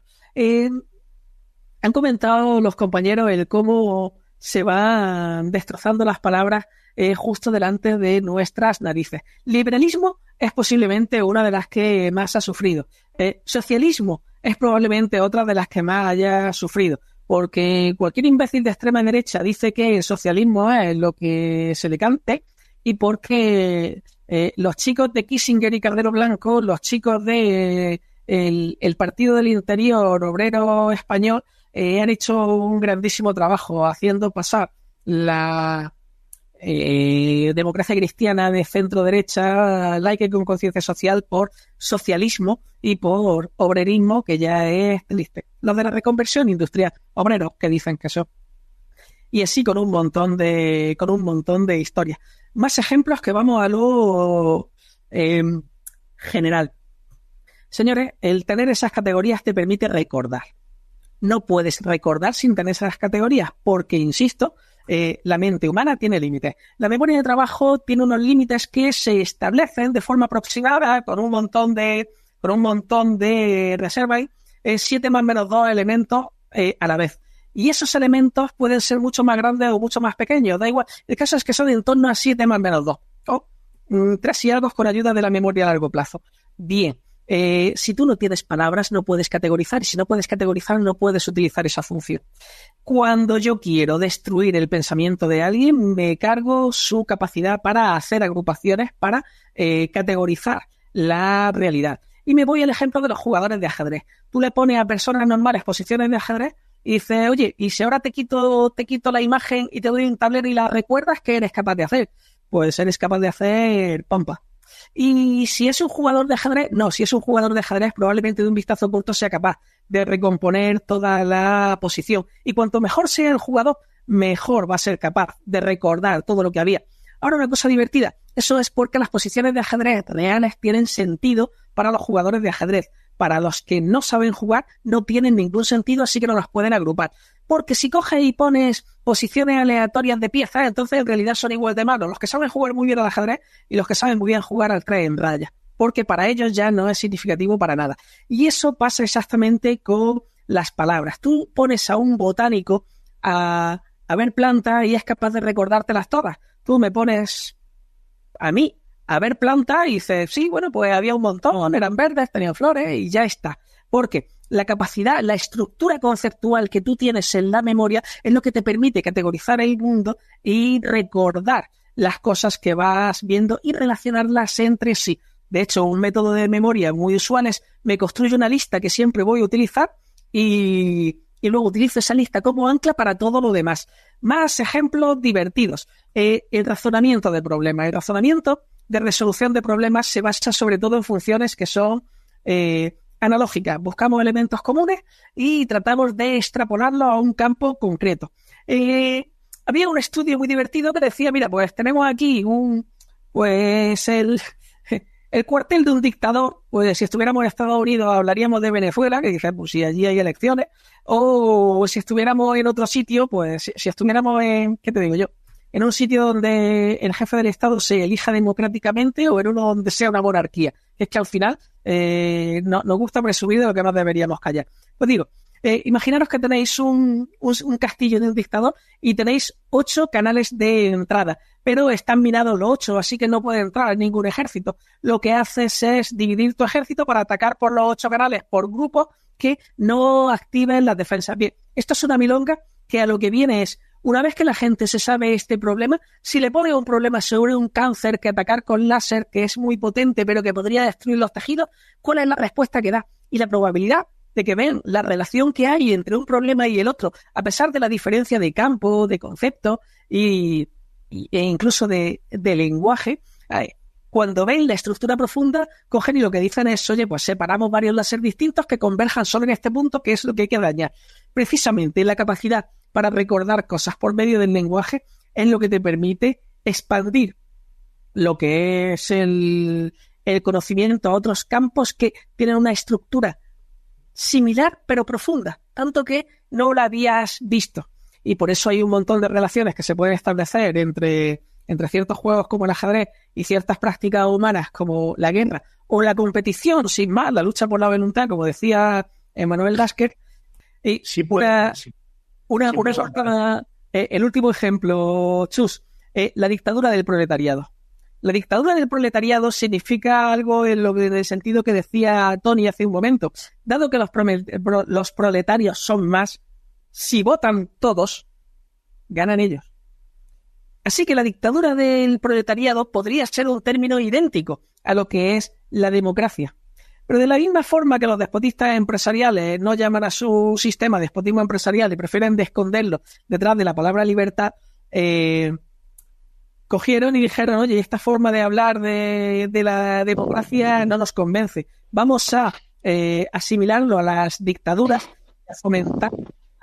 Han comentado los compañeros el cómo se van destrozando las palabras justo delante de nuestras narices. Liberalismo es posiblemente una de las que más ha sufrido. Socialismo es probablemente otra de las que más haya sufrido, porque cualquier imbécil de extrema derecha dice que el socialismo es lo que se le cante, y porque los chicos de Kissinger y Cardero Blanco, los chicos de el Partido del Interior Obrero Español, han hecho un grandísimo trabajo haciendo pasar la democracia cristiana de centro derecha, laica y con conciencia social, por socialismo y por obrerismo, que ya es triste. Los de la reconversión industrial, obreros que dicen que son. Y así con un montón de historias. Más ejemplos que vamos a lo general. Señores, el tener esas categorías te permite recordar. No puedes recordar sin tener esas categorías, porque, insisto, la mente humana tiene límites. La memoria de trabajo tiene unos límites que se establecen de forma aproximada con un montón de reservas, 7 más menos 2 elementos a la vez. Y esos elementos pueden ser mucho más grandes o mucho más pequeños, da igual. El caso es que son en torno a 7 más menos 2. O 3 y algo con ayuda de la memoria a largo plazo. Bien. Si tú no tienes palabras, no puedes categorizar, y si no puedes categorizar, no puedes utilizar esa función. Cuando yo quiero destruir el pensamiento de alguien, me cargo su capacidad para hacer agrupaciones, para categorizar la realidad. Y me voy al ejemplo de los jugadores de ajedrez. Tú le pones a personas normales posiciones de ajedrez y dices, oye, ¿y si ahora te quito la imagen y te doy un tablero y la recuerdas, qué eres capaz de hacer? Pues eres capaz de hacer pampa. Y si es un jugador de ajedrez, no, si es un jugador de ajedrez, probablemente de un vistazo corto sea capaz de recomponer toda la posición. Y cuanto mejor sea el jugador, mejor va a ser capaz de recordar todo lo que había. Ahora, una cosa divertida, eso es porque las posiciones de ajedrez reales tienen sentido para los jugadores de ajedrez. Para los que no saben jugar, no tienen ningún sentido, así que no las pueden agrupar. Porque si coges y pones posiciones aleatorias de piezas, entonces en realidad son igual de malos los que saben jugar muy bien al ajedrez y los que saben muy bien jugar al tren en raya. Porque para ellos ya no es significativo para nada. Y eso pasa exactamente con las palabras. Tú pones a un botánico a ver plantas y es capaz de recordártelas todas. Tú me pones a mí a ver plantas y dices, sí, bueno, pues había un montón, eran verdes, tenían flores y ya está. Porque la capacidad, la estructura conceptual que tú tienes en la memoria es lo que te permite categorizar el mundo y recordar las cosas que vas viendo y relacionarlas entre sí. De hecho, un método de memoria muy usual es me construyo una lista que siempre voy a utilizar y y luego utilizo esa lista como ancla para todo lo demás. Más ejemplos divertidos. El razonamiento de problemas. El razonamiento de resolución de problemas se basa sobre todo en funciones que son analógicas. Buscamos elementos comunes y tratamos de extrapolarlos a un campo concreto. Había un estudio muy divertido que decía, mira, pues tenemos aquí el cuartel de un dictador. Pues si estuviéramos en Estados Unidos hablaríamos de Venezuela, que dice, pues si allí hay elecciones, o si estuviéramos en otro sitio, pues si estuviéramos en, ¿qué te digo yo? En un sitio donde el jefe del Estado se elija democráticamente o en uno donde sea una monarquía. Es que al final nos gusta presumir de lo que nos deberíamos callar. Pues digo, imaginaros que tenéis un castillo de un dictador y tenéis 8 canales de entrada, pero están minados los 8, así que no puede entrar ningún ejército. Lo que haces es dividir tu ejército para atacar por los 8 canales por grupos que no activen las defensas. Bien, esto es una milonga que a lo que viene es, una vez que la gente se sabe este problema, si le pone un problema sobre un cáncer que atacar con láser, que es muy potente pero que podría destruir los tejidos, ¿cuál es la respuesta que da? Y la probabilidad de que vean la relación que hay entre un problema y el otro, a pesar de la diferencia de campo, de concepto e incluso de lenguaje, cuando ven la estructura profunda, cogen y lo que dicen es, oye, pues separamos varios láser distintos que converjan solo en este punto, que es lo que hay que dañar. Precisamente la capacidad para recordar cosas por medio del lenguaje es lo que te permite expandir lo que es el conocimiento a otros campos que tienen una estructura similar pero profunda, tanto que no la habías visto. Y por eso hay un montón de relaciones que se pueden establecer entre ciertos juegos como el ajedrez y ciertas prácticas humanas como la guerra o la competición, sin más, la lucha por la voluntad, como decía Emmanuel Lasker. Y sí, pues, el último ejemplo, Chus, la dictadura del proletariado. La dictadura del proletariado significa algo en el sentido que decía Tony hace un momento. Dado que los proletarios son más, si votan todos, ganan ellos. Así que la dictadura del proletariado podría ser un término idéntico a lo que es la democracia. Pero de la misma forma que los despotistas empresariales no llaman a su sistema despotismo empresarial y prefieren esconderlo detrás de la palabra libertad, cogieron y dijeron, oye, esta forma de hablar de la democracia no nos convence. Vamos a asimilarlo a las dictaduras, a fomentar,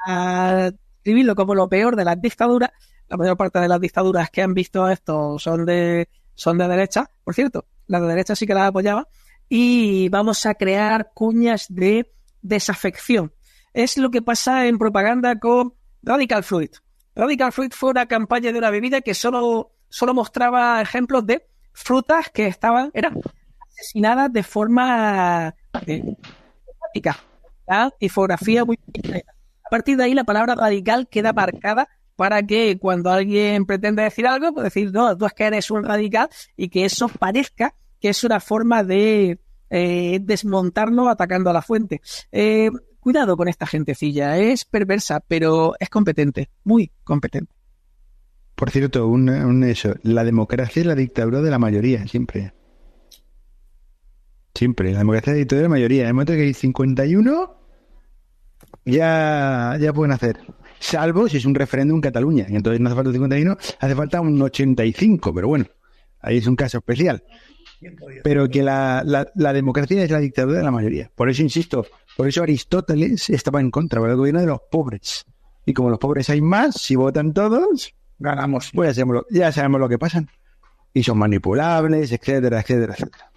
a escribirlo como lo peor de las dictaduras. La mayor parte de las dictaduras que han visto esto son de derecha, por cierto, la de derecha sí que las apoyaba, y vamos a crear cuñas de desafección. Es lo que pasa en propaganda con Radical Fruit. Radical Fruit fue una campaña de una bebida que solo mostraba ejemplos de frutas que eran asesinadas de forma dramática. La infografía muy pequeña. A partir de ahí la palabra radical queda marcada para que cuando alguien pretende decir algo, pues decir, no, tú es que eres un radical, y que eso parezca que es una forma de desmontarlo atacando a la fuente. Cuidado con esta gentecilla, es perversa, pero es competente, muy competente. Por cierto, eso, la democracia es la dictadura de la mayoría, siempre. Siempre, la democracia es la dictadura de la mayoría. En el momento que hay 51, ya pueden hacer. Salvo si es un referéndum en Cataluña, y entonces no hace falta 51, hace falta un 85, pero bueno, ahí es un caso especial. Pero que la democracia es la dictadura de la mayoría. Por eso insisto, por eso Aristóteles estaba en contra del gobierno de los pobres. Y como los pobres hay más, si votan todos, ganamos. Pues ya sabemos lo que pasa. Y son manipulables, etcétera, etcétera, etcétera.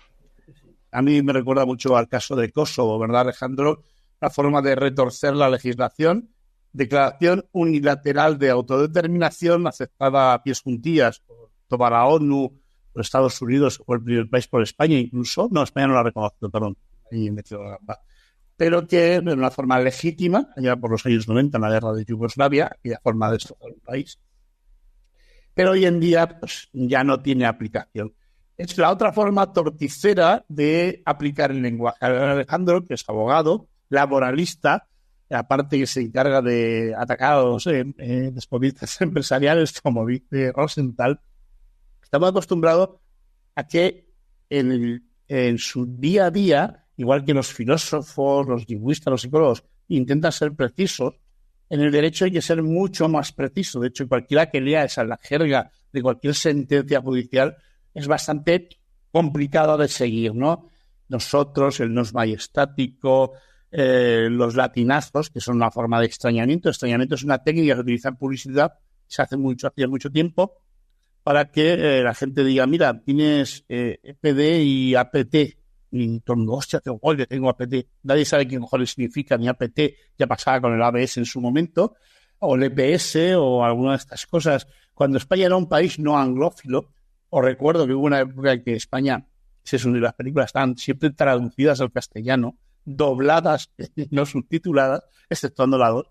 A mí me recuerda mucho al caso de Kosovo, ¿verdad, Alejandro? La forma de retorcer la legislación. Declaración unilateral de autodeterminación aceptada a pies juntillas por toda la ONU, por Estados Unidos, por el primer país, por España incluso. No, España no la reconoce, perdón. Ahí me quedo la gamba. Pero que de una forma legítima, allá por los años 90, en la guerra de Yugoslavia, aquella forma de destrozar un país. Pero hoy en día pues, ya no tiene aplicación. Es la otra forma torticera de aplicar el lenguaje. Alejandro, que es abogado, laboralista, aparte que se encarga de atacar a los despotistas empresariales, como dice Rosenthal, estamos acostumbrados a que en su día a día, igual que los filósofos, los lingüistas, los psicólogos, intentan ser precisos, En el derecho hay que ser mucho más preciso. De hecho, cualquiera que lea esa, la jerga de cualquier sentencia judicial, es bastante complicado de seguir, ¿no? Nosotros, el nos majestático, los latinazos, que son una forma de extrañamiento. Extrañamiento es una técnica que se utiliza en publicidad, se hace hacía mucho tiempo, para que la gente diga, mira, tienes EPD y APT. Y todo el mundo, hostia, tengo APT. Nadie sabe qué mejor significa ni APT, ya pasaba con el ABS en su momento, o el EPS o alguna de estas cosas. Cuando España era un país no anglófilo, os recuerdo que hubo una época en que España, las películas estaban siempre traducidas al castellano, dobladas, no subtituladas, exceptuando la 2,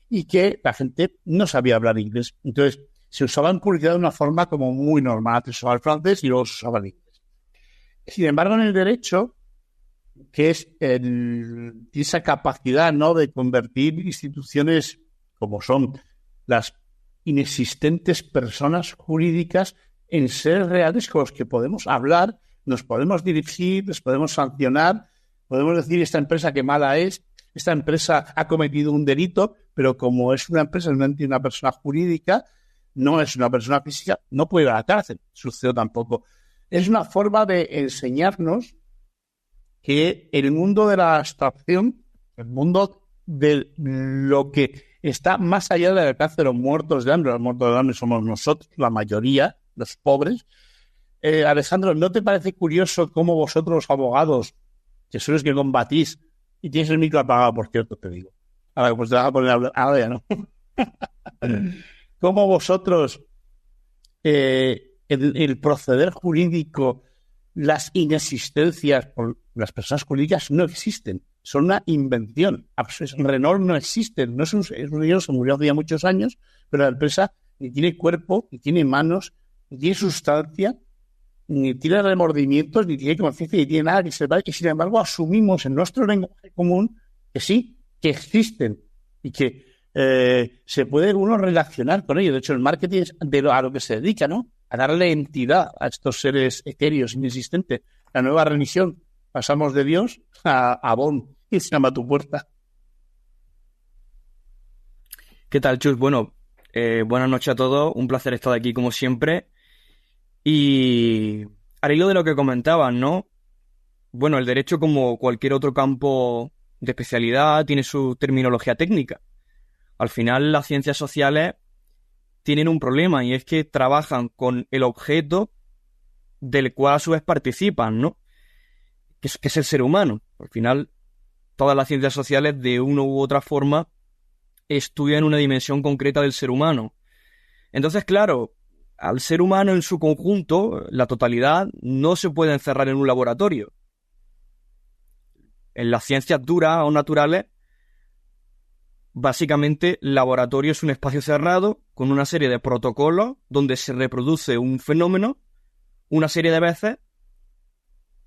y que la gente no sabía hablar inglés. Entonces, se usaba en publicidad de una forma como muy normal. Se usaba el francés y luego se usaba el inglés. Sin embargo, en el derecho, que es esa capacidad, ¿no?, de convertir instituciones como son las inexistentes personas jurídicas en seres reales con los que podemos hablar, nos podemos dirigir, les podemos sancionar, podemos decir esta empresa qué mala es, esta empresa ha cometido un delito, pero como es una empresa, no tiene una persona jurídica, no es una persona física, no puede ir a la cárcel. Sucedió tampoco. Es una forma de enseñarnos que el mundo de la abstracción, el mundo de lo que está más allá del alcance de los muertos de hambre. Los muertos de hambre somos nosotros, la mayoría, los pobres. Alejandro, ¿no te parece curioso cómo vosotros, los abogados, que sois los que combatís, y tienes el micro apagado, por cierto, te digo? Ahora, pues te vas a poner a hablar. Ahora ya no. ¿Cómo vosotros, el proceder jurídico, las inexistencias por las personas jurídicas no existen? Son una invención. Renault no existe. No es un señor, se murió hace ya muchos años, pero la empresa ni tiene cuerpo, ni tiene manos, ni tiene sustancia, ni tiene remordimientos, ni tiene conciencia, ni tiene nada que sepa, y sin embargo asumimos en nuestro lenguaje común que sí, que existen y que se puede uno relacionar con ellos. De hecho, el marketing es a lo que se dedica, ¿no? A darle entidad a estos seres etéreos, inexistentes. La nueva religión, pasamos de Dios a Bon, y se llama tu puerta. ¿Qué tal, Chus? Bueno, buenas noches a todos, un placer estar aquí como siempre. Y al hilo de lo que comentabas, ¿no? Bueno, el derecho, como cualquier otro campo de especialidad, tiene su terminología técnica. Al final, las ciencias sociales tienen un problema, y es que trabajan con el objeto del cual a su vez participan, ¿no? Que es el ser humano. Al final, todas las ciencias sociales, de una u otra forma, estudian una dimensión concreta del ser humano. Entonces, claro, al ser humano en su conjunto, la totalidad, no se puede encerrar en un laboratorio. En las ciencias duras o naturales, básicamente, laboratorio es un espacio cerrado con una serie de protocolos donde se reproduce un fenómeno una serie de veces,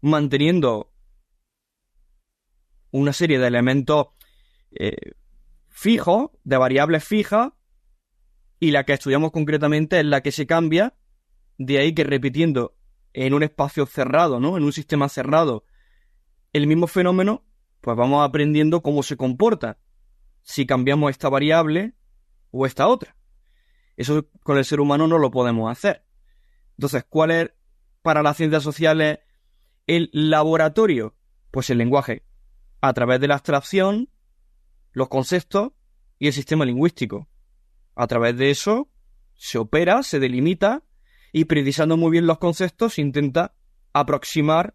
manteniendo una serie de elementos fijos, de variables fijas, y la que estudiamos concretamente es la que se cambia. De ahí que, repitiendo en un espacio cerrado, ¿no?, en un sistema cerrado, el mismo fenómeno, pues vamos aprendiendo cómo se comporta si cambiamos esta variable o esta otra. Eso con el ser humano no lo podemos hacer. Entonces, ¿cuál es para las ciencias sociales el laboratorio? Pues el lenguaje, a través de la abstracción, los conceptos y el sistema lingüístico. A través de eso se opera, se delimita, y precisando muy bien los conceptos se intenta aproximar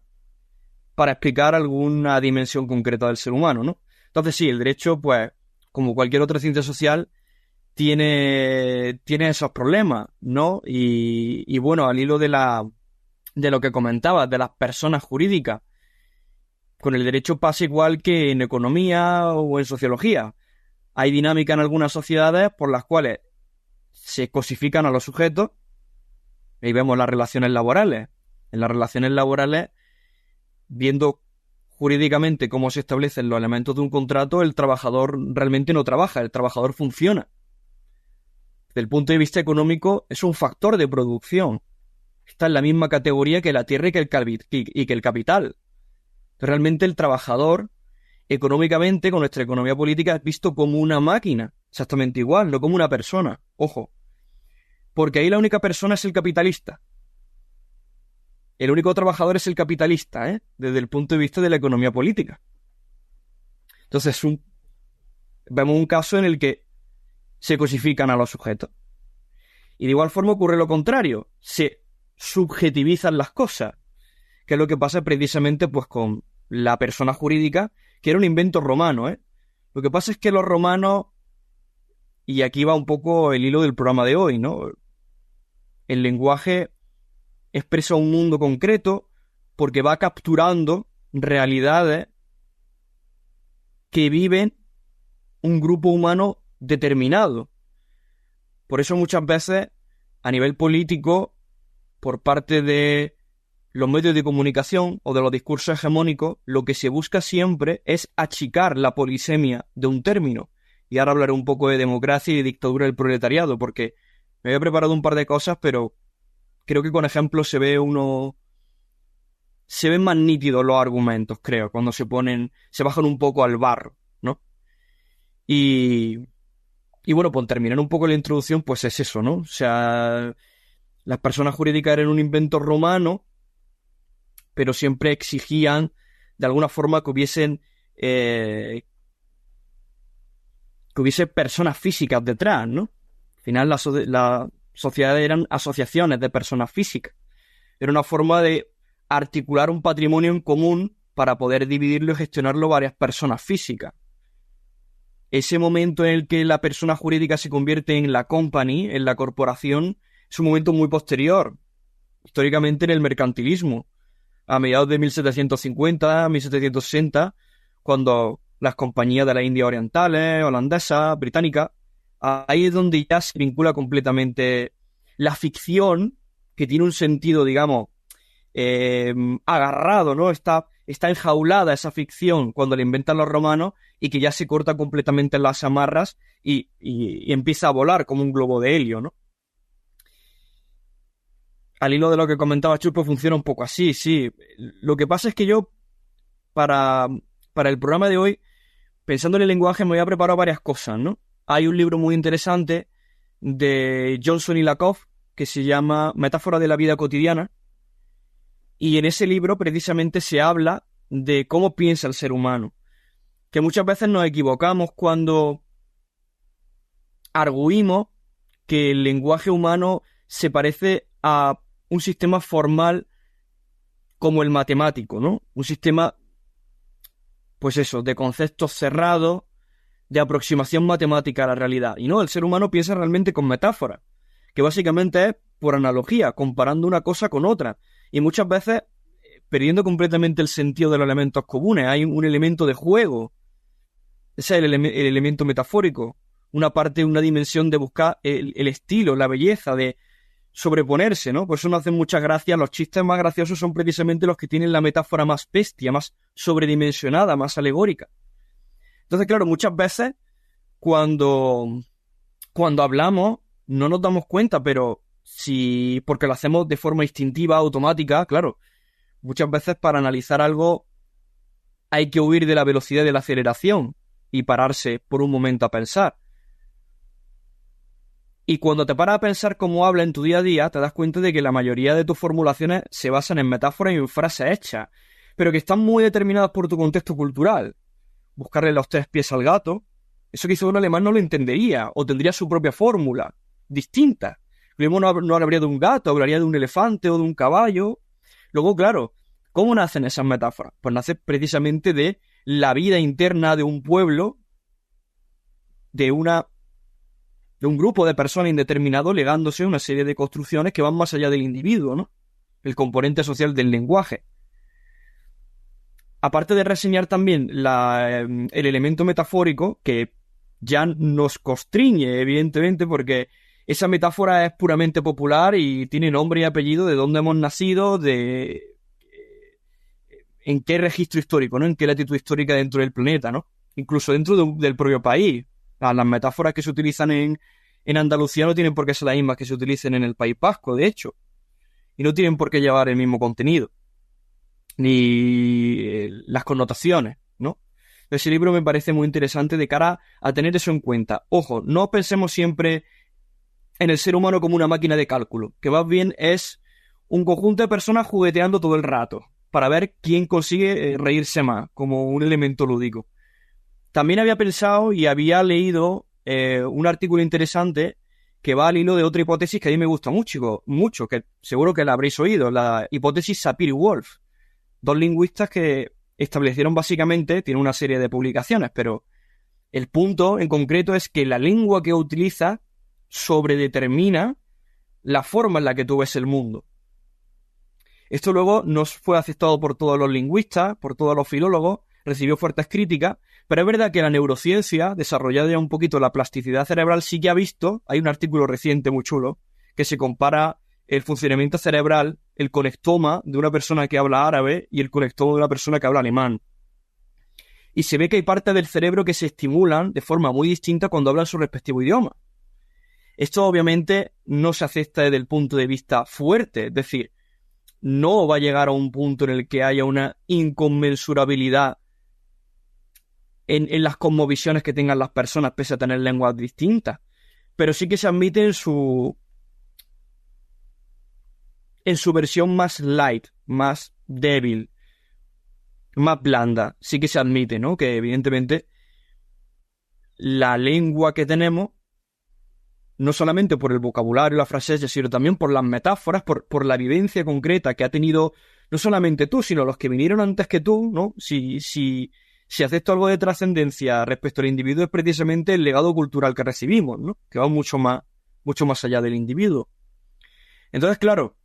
para explicar alguna dimensión concreta del ser humano, ¿no? Entonces sí, el derecho, pues, como cualquier otra ciencia social, tiene esos problemas, ¿no? Y bueno, al hilo de lo que comentabas, de las personas jurídicas, con el derecho pasa igual que en economía o en sociología. Hay dinámica en algunas sociedades por las cuales se cosifican a los sujetos. Ahí vemos las relaciones laborales. En las relaciones laborales, viendo jurídicamente cómo se establecen los elementos de un contrato, el trabajador realmente no trabaja, el trabajador funciona. Desde el punto de vista económico, es un factor de producción. Está en la misma categoría que la tierra y que el capital. Realmente el trabajador, económicamente, con nuestra economía política, es visto como una máquina exactamente igual, no como una persona, ojo. Porque ahí la única persona es el capitalista. El único trabajador es el capitalista, ¿eh? Desde el punto de vista de la economía política. Entonces, vemos un caso en el que se cosifican a los sujetos. Y de igual forma ocurre lo contrario. Se subjetivizan las cosas. Que es lo que pasa precisamente pues con la persona jurídica, que era un invento romano, ¿eh? Lo que pasa es que los romanos, y aquí va un poco el hilo del programa de hoy, ¿no? El lenguaje expresa un mundo concreto porque va capturando realidades que viven un grupo humano determinado. Por eso muchas veces, a nivel político, por parte de los medios de comunicación o de los discursos hegemónicos, lo que se busca siempre es achicar la polisemia de un término. Y ahora hablaré un poco de democracia y dictadura del proletariado, porque me había preparado un par de cosas, pero creo que con ejemplos se ven más nítidos los argumentos, creo, cuando se bajan un poco al barro, ¿no? Y bueno, pues terminar un poco la introducción, pues es eso, ¿no? O sea, las personas jurídicas eran un invento romano, pero siempre exigían, de alguna forma, que hubiese personas físicas detrás, ¿no? Al final, las sociedades eran asociaciones de personas físicas. Era una forma de articular un patrimonio en común para poder dividirlo y gestionarlo varias personas físicas. Ese momento en el que la persona jurídica se convierte en la company, en la corporación, es un momento muy posterior, históricamente en el mercantilismo, a mediados de 1750, 1760, cuando las compañías de las Indias Orientales, holandesas, británicas, ahí es donde ya se vincula completamente la ficción, que tiene un sentido, digamos, agarrado, ¿no? Está enjaulada esa ficción cuando la inventan los romanos y que ya se corta completamente en las amarras y empieza a volar como un globo de helio, ¿no? Al hilo de lo que comentaba Chupo, funciona un poco así, sí. Lo que pasa es que yo, para el programa de hoy, pensando en el lenguaje, me había preparado varias cosas, ¿no? Hay un libro muy interesante de Johnson y Lakoff que se llama Metáfora de la vida cotidiana, y en ese libro precisamente se habla de cómo piensa el ser humano, que muchas veces nos equivocamos cuando arguimos que el lenguaje humano se parece a un sistema formal como el matemático, ¿no? Un sistema, pues eso, de conceptos cerrados, de aproximación matemática a la realidad. Y no, el ser humano piensa realmente con metáforas, que básicamente es por analogía, comparando una cosa con otra. Y muchas veces perdiendo completamente el sentido de los elementos comunes. Hay un elemento de juego. Ese es el elemento metafórico. Una parte, una dimensión de buscar el estilo, la belleza, de sobreponerse, ¿no? Por eso nos hacen muchas gracias. Los chistes más graciosos son precisamente los que tienen la metáfora más bestia, más sobredimensionada, más alegórica. Entonces, claro, muchas veces cuando hablamos no nos damos cuenta, pero porque lo hacemos de forma instintiva, automática, claro, muchas veces para analizar algo hay que huir de la velocidad de la aceleración y pararse por un momento a pensar. Y cuando te paras a pensar cómo habla en tu día a día, te das cuenta de que la mayoría de tus formulaciones se basan en metáforas y en frases hechas, pero que están muy determinadas por tu contexto cultural. Buscarle los 3 pies al gato, eso quizá un alemán no lo entendería, o tendría su propia fórmula, distinta. Luego no hablaría de un gato, hablaría de un elefante o de un caballo. Luego, claro, ¿cómo nacen esas metáforas? Pues nace precisamente de la vida interna de un pueblo, de un grupo de personas indeterminado, legándose una serie de construcciones que van más allá del individuo, ¿no? El componente social del lenguaje. Aparte de reseñar también el elemento metafórico, que ya nos constriñe, evidentemente, porque esa metáfora es puramente popular y tiene nombre y apellido de dónde hemos nacido, en qué registro histórico, ¿no? En qué latitud histórica dentro del planeta, ¿no? Incluso dentro del propio país. Las metáforas que se utilizan en Andalucía no tienen por qué ser las mismas que se utilicen en el País Vasco, de hecho. Y no tienen por qué llevar el mismo contenido. Ni las connotaciones, ¿no? Ese libro me parece muy interesante de cara a tener eso en cuenta. Ojo, no pensemos siempre en el ser humano como una máquina de cálculo, que más bien es un conjunto de personas jugueteando todo el rato, para ver quién consigue reírse más, como un elemento lúdico. También había pensado y había leído un artículo interesante que va al hilo de otra hipótesis que a mí me gusta mucho, que seguro que la habréis oído, la hipótesis Sapir-Whorf. Dos lingüistas que establecieron básicamente, tiene una serie de publicaciones, pero el punto en concreto es que la lengua que utiliza sobredetermina la forma en la que tú ves el mundo. Esto luego no fue aceptado por todos los lingüistas, por todos los filólogos, recibió fuertes críticas, pero es verdad que la neurociencia, desarrollada ya un poquito la plasticidad cerebral, sí que ha visto, hay un artículo reciente muy chulo, que se compara el funcionamiento cerebral, el conectoma de una persona que habla árabe y el conectoma de una persona que habla alemán. Y se ve que hay partes del cerebro que se estimulan de forma muy distinta cuando hablan su respectivo idioma. Esto obviamente no se acepta desde el punto de vista fuerte, es decir, no va a llegar a un punto en el que haya una inconmensurabilidad en las cosmovisiones que tengan las personas pese a tener lenguas distintas, pero sí que se admite en su versión más light, más débil, más blanda. Sí que se admite, ¿no? Que evidentemente la lengua que tenemos, no solamente por el vocabulario y la frasez, sino también por las metáforas, por la vivencia concreta que ha tenido no solamente tú, sino los que vinieron antes que tú, ¿no? Si acepto algo de trascendencia respecto al individuo, es precisamente el legado cultural que recibimos, ¿no? Que va mucho más allá del individuo. Entonces, claro,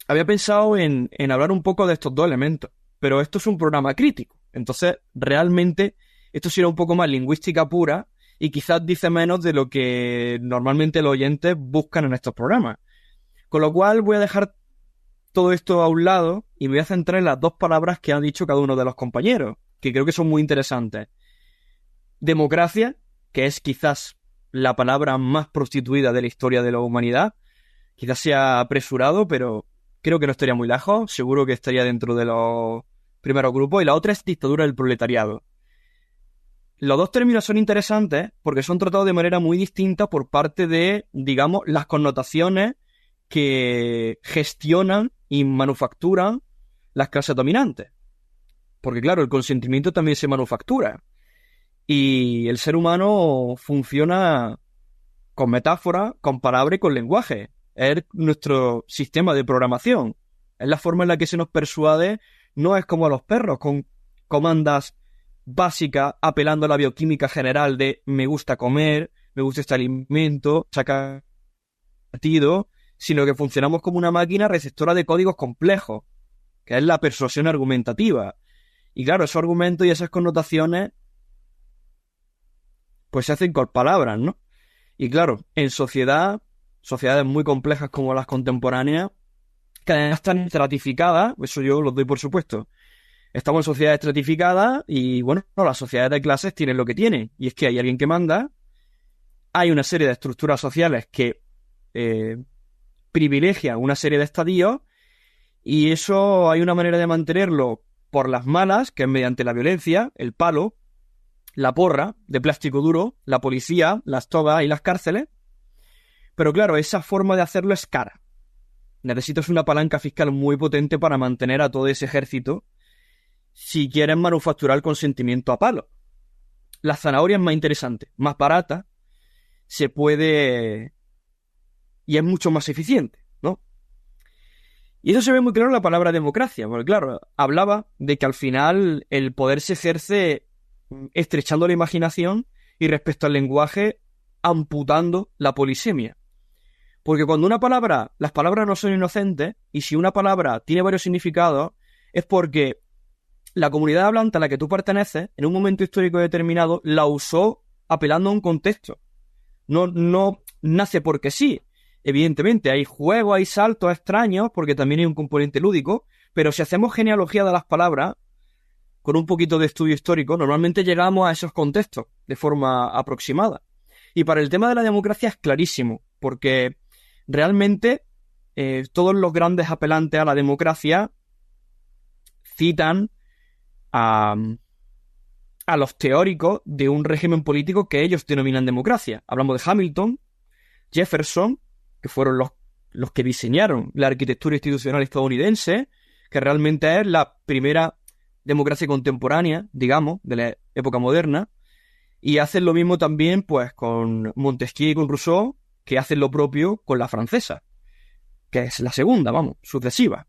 había pensado en hablar un poco de estos dos elementos, pero esto es un programa crítico. Entonces, realmente, esto sería un poco más lingüística pura y quizás dice menos de lo que normalmente los oyentes buscan en estos programas. Con lo cual, voy a dejar todo esto a un lado y me voy a centrar en las dos palabras que han dicho cada uno de los compañeros, que creo que son muy interesantes. Democracia, que es quizás la palabra más prostituida de la historia de la humanidad. Quizás sea apresurado, pero creo que no estaría muy lejos. Seguro que estaría dentro de los primeros grupos. Y la otra es dictadura del proletariado. Los dos términos son interesantes porque son tratados de manera muy distinta por parte de, digamos, las connotaciones que gestionan y manufacturan las clases dominantes. Porque claro, el consentimiento también se manufactura. Y el ser humano funciona con metáfora, con palabra y con lenguaje. Es nuestro sistema de programación. Es la forma en la que se nos persuade, no es como a los perros, con comandas básicas, apelando a la bioquímica general de me gusta comer, me gusta este alimento, sacar partido, sino que funcionamos como una máquina receptora de códigos complejos, que es la persuasión argumentativa. Y claro, esos argumentos y esas connotaciones pues se hacen con palabras, ¿no? Y claro, en sociedades muy complejas como las contemporáneas, que además están estratificadas, eso yo lo doy por supuesto. Estamos en sociedades estratificadas y, bueno, las sociedades de clases tienen lo que tienen. Y es que hay alguien que manda, hay una serie de estructuras sociales que privilegian una serie de estadios y eso hay una manera de mantenerlo por las malas, que es mediante la violencia, el palo, la porra de plástico duro, la policía, las togas y las cárceles. Pero claro, esa forma de hacerlo es cara. Necesitas una palanca fiscal muy potente para mantener a todo ese ejército si quieres manufacturar el consentimiento a palo. La zanahoria es más interesante, más barata, se puede y es mucho más eficiente, ¿no? Y eso se ve muy claro en la palabra democracia, porque claro, hablaba de que al final el poder se ejerce estrechando la imaginación y respecto al lenguaje amputando la polisemia. Porque cuando las palabras no son inocentes, y si una palabra tiene varios significados, es porque la comunidad hablante a la que tú perteneces, en un momento histórico determinado, la usó apelando a un contexto. No nace porque sí. Evidentemente, hay juegos, hay saltos extraños, porque también hay un componente lúdico, pero si hacemos genealogía de las palabras, con un poquito de estudio histórico, normalmente llegamos a esos contextos de forma aproximada. Y para el tema de la democracia es clarísimo, porque realmente todos los grandes apelantes a la democracia citan a a los teóricos de un régimen político que ellos denominan democracia. Hablamos de Hamilton, Jefferson, que fueron los que diseñaron la arquitectura institucional estadounidense, que realmente es la primera democracia contemporánea, digamos, de la época moderna, y hacen lo mismo también pues con Montesquieu y con Rousseau, que hacen lo propio con la francesa, que es la segunda, vamos, sucesiva.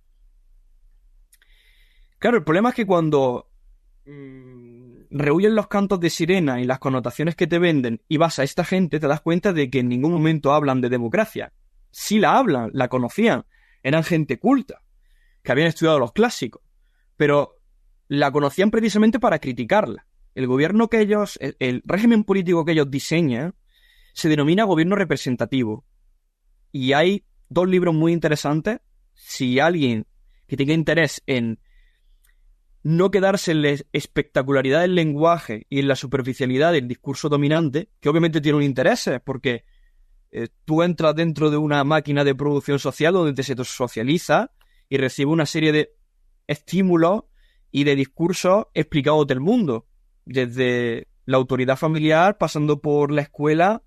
Claro, el problema es que cuando rehuyen los cantos de sirena y las connotaciones que te venden y vas a esta gente, te das cuenta de que en ningún momento hablan de democracia. Sí la hablan, la conocían, eran gente culta, que habían estudiado los clásicos, pero la conocían precisamente para criticarla. El gobierno que ellos, el régimen político que ellos diseñan, se denomina gobierno representativo. Y hay dos libros muy interesantes. Si alguien que tenga interés en no quedarse en la espectacularidad del lenguaje y en la superficialidad del discurso dominante, que obviamente tiene un interés, porque tú entras dentro de una máquina de producción social donde se te socializa y recibes una serie de estímulos y de discursos explicados del mundo, desde la autoridad familiar, pasando por la escuela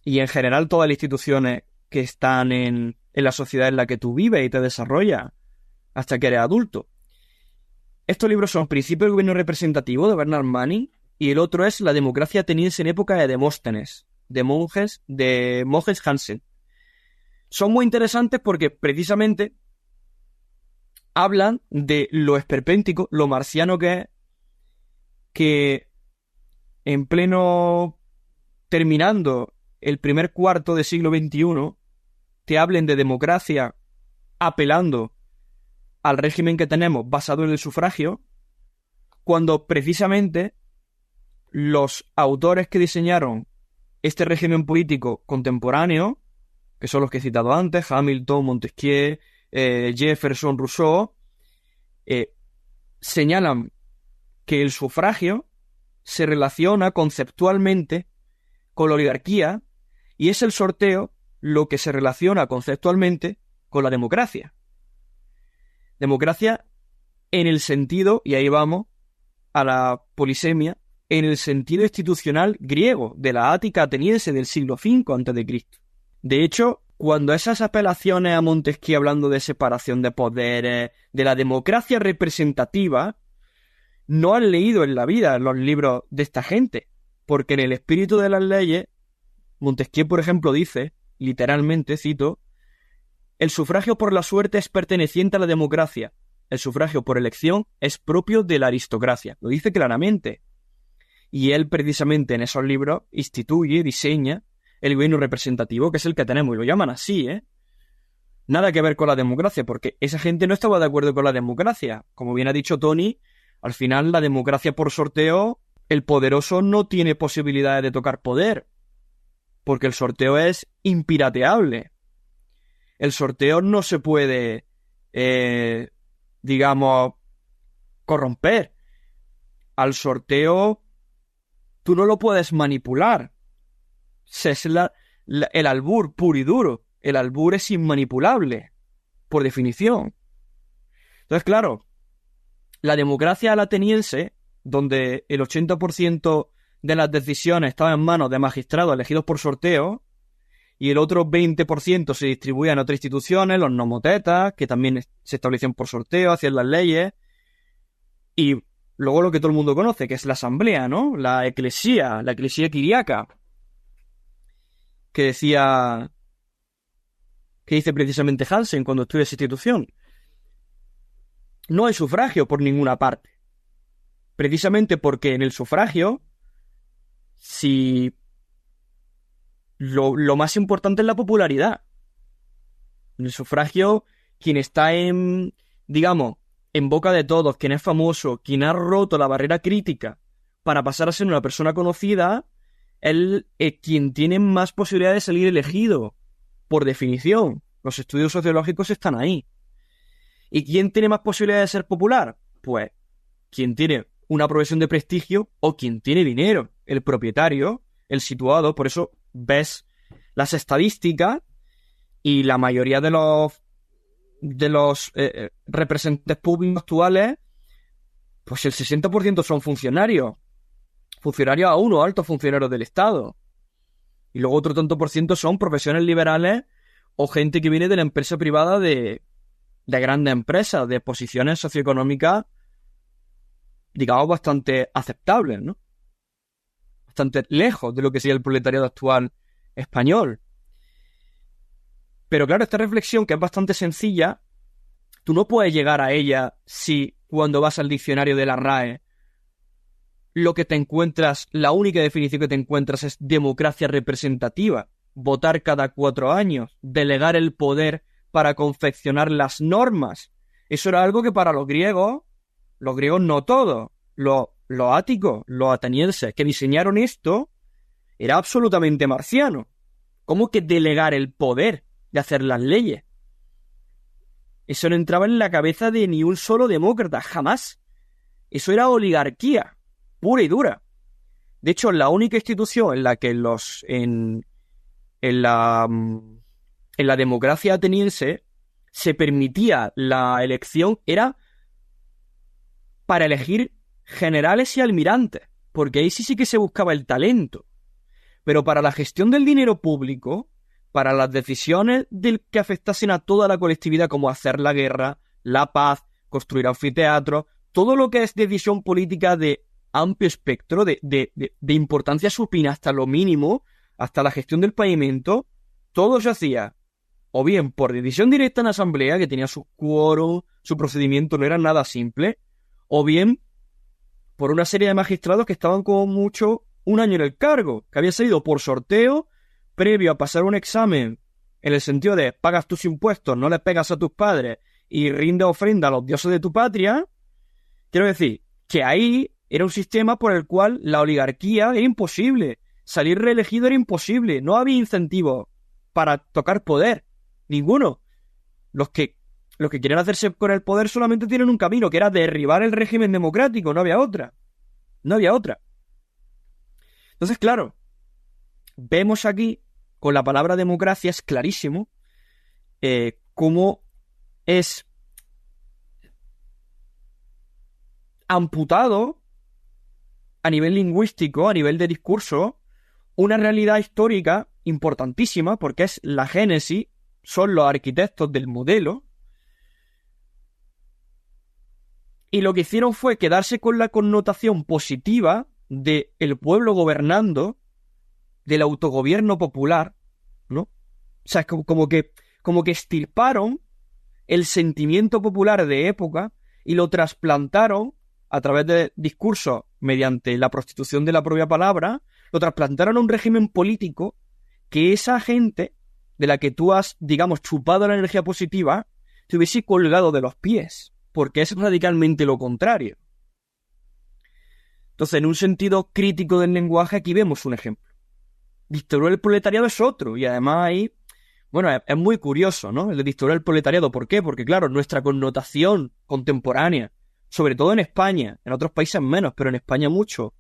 y en general todas las instituciones que están en la sociedad en la que tú vives y te desarrollas hasta que eres adulto. Estos libros son Principio del gobierno representativo, de Bernard Manning, y el otro es La democracia ateniense en época de Demóstenes, de Mogens Hansen. Son muy interesantes porque precisamente hablan de lo esperpéntico, lo marciano que es, que en pleno terminando el primer cuarto del siglo XXI te hablen de democracia apelando al régimen que tenemos basado en el sufragio, cuando precisamente los autores que diseñaron este régimen político contemporáneo, que son los que he citado antes, Hamilton, Montesquieu, Jefferson, Rousseau, señalan que el sufragio se relaciona conceptualmente con la oligarquía y es el sorteo lo que se relaciona conceptualmente con la democracia. Democracia en el sentido, y ahí vamos a la polisemia, en el sentido institucional griego, de la Ática ateniense del siglo V a.C. De hecho, cuando esas apelaciones a Montesquieu hablando de separación de poderes, de la democracia representativa, no han leído en la vida los libros de esta gente, porque en el espíritu de las leyes, Montesquieu, por ejemplo, dice, literalmente, cito, el sufragio por la suerte es perteneciente a la democracia, el sufragio por elección es propio de la aristocracia, lo dice claramente. Y él precisamente en esos libros instituye, diseña el gobierno representativo, que es el que tenemos, y lo llaman así, Nada que ver con la democracia, porque esa gente no estaba de acuerdo con la democracia. Como bien ha dicho Tony, al final la democracia por sorteo, el poderoso no tiene posibilidades de tocar poder, porque el sorteo es impirateable. El sorteo no se puede, digamos, corromper. Al sorteo tú no lo puedes manipular. Es el albur puro y duro. El albur es inmanipulable, por definición. Entonces, claro, la democracia ateniense, donde el 80% de las decisiones estaban en manos de magistrados elegidos por sorteo, y el otro 20% se distribuía en otras instituciones, los nomotetas, que también se establecían por sorteo, hacían las leyes, y luego lo que todo el mundo conoce, que es la asamblea, ¿no? La eclesía quiriaca, que dice precisamente Hansen cuando estudia esa institución. No hay sufragio por ninguna parte. Precisamente porque en el sufragio, si lo más importante es la popularidad. En el sufragio, quien está en boca de todos, quien es famoso, quien ha roto la barrera crítica para pasar a ser una persona conocida, es quien tiene más posibilidad de salir elegido, por definición. Los estudios sociológicos están ahí. ¿Y quién tiene más posibilidad de ser popular? Pues quien tiene una profesión de prestigio o quien tiene dinero, el propietario, el situado. Por eso ves las estadísticas y la mayoría de los representantes públicos actuales pues el 60% son funcionarios aún o altos funcionarios del Estado. Y luego otro tanto por ciento son profesiones liberales o gente que viene de la empresa privada de grandes empresas, de posiciones socioeconómicas, digamos, bastante aceptables, ¿no? Bastante lejos de lo que sería el proletariado actual español. Pero claro, esta reflexión, que es bastante sencilla, tú no puedes llegar a ella si cuando vas al diccionario de la RAE lo que te encuentras, la única definición que te encuentras es democracia representativa, votar cada 4 años, delegar el poder para confeccionar las normas. Eso era algo que para los griegos no todos, los áticos, los atenienses que diseñaron esto, era absolutamente marciano. ¿Cómo que delegar el poder de hacer las leyes? Eso no entraba en la cabeza de ni un solo demócrata, jamás. Eso era oligarquía, pura y dura. De hecho, la única institución en la que en la democracia ateniense se permitía la elección era para elegir generales y almirantes, porque ahí sí que se buscaba el talento. Pero para la gestión del dinero público, para las decisiones que afectasen a toda la colectividad, como hacer la guerra, la paz, construir anfiteatros, todo lo que es decisión política de amplio espectro, de importancia supina hasta lo mínimo, hasta la gestión del pavimento, todo se hacía o bien por decisión directa en asamblea, que tenía su quórum, su procedimiento no era nada simple, o bien por una serie de magistrados que estaban como mucho un año en el cargo, que había salido por sorteo previo a pasar un examen, en el sentido de pagas tus impuestos, no le pegas a tus padres y rinde ofrenda a los dioses de tu patria. Quiero decir que ahí era un sistema por el cual la oligarquía era imposible, salir reelegido era imposible, no había incentivos para tocar poder, ninguno. Los que quieren hacerse con el poder solamente tienen un camino, que era derribar el régimen democrático, no había otra. Entonces, claro, vemos aquí, con la palabra democracia es clarísimo cómo es amputado a nivel lingüístico, a nivel de discurso, una realidad histórica importantísima, porque es la génesis, son los arquitectos del modelo, y lo que hicieron fue quedarse con la connotación positiva de el pueblo gobernando, del autogobierno popular, ¿no? O sea, es como que extirparon el sentimiento popular de época y lo trasplantaron a través de discursos mediante la prostitución de la propia palabra, lo trasplantaron a un régimen político que esa gente de la que tú has, digamos, chupado la energía positiva, te hubiese colgado de los pies, porque es radicalmente lo contrario. Entonces, en un sentido crítico del lenguaje, aquí vemos un ejemplo. Dictadura del proletariado es otro, y además ahí, bueno, es muy curioso, ¿no? El de dictadura del proletariado, ¿por qué? Porque, claro, nuestra connotación contemporánea, sobre todo en España, en otros países menos, pero en España mucho,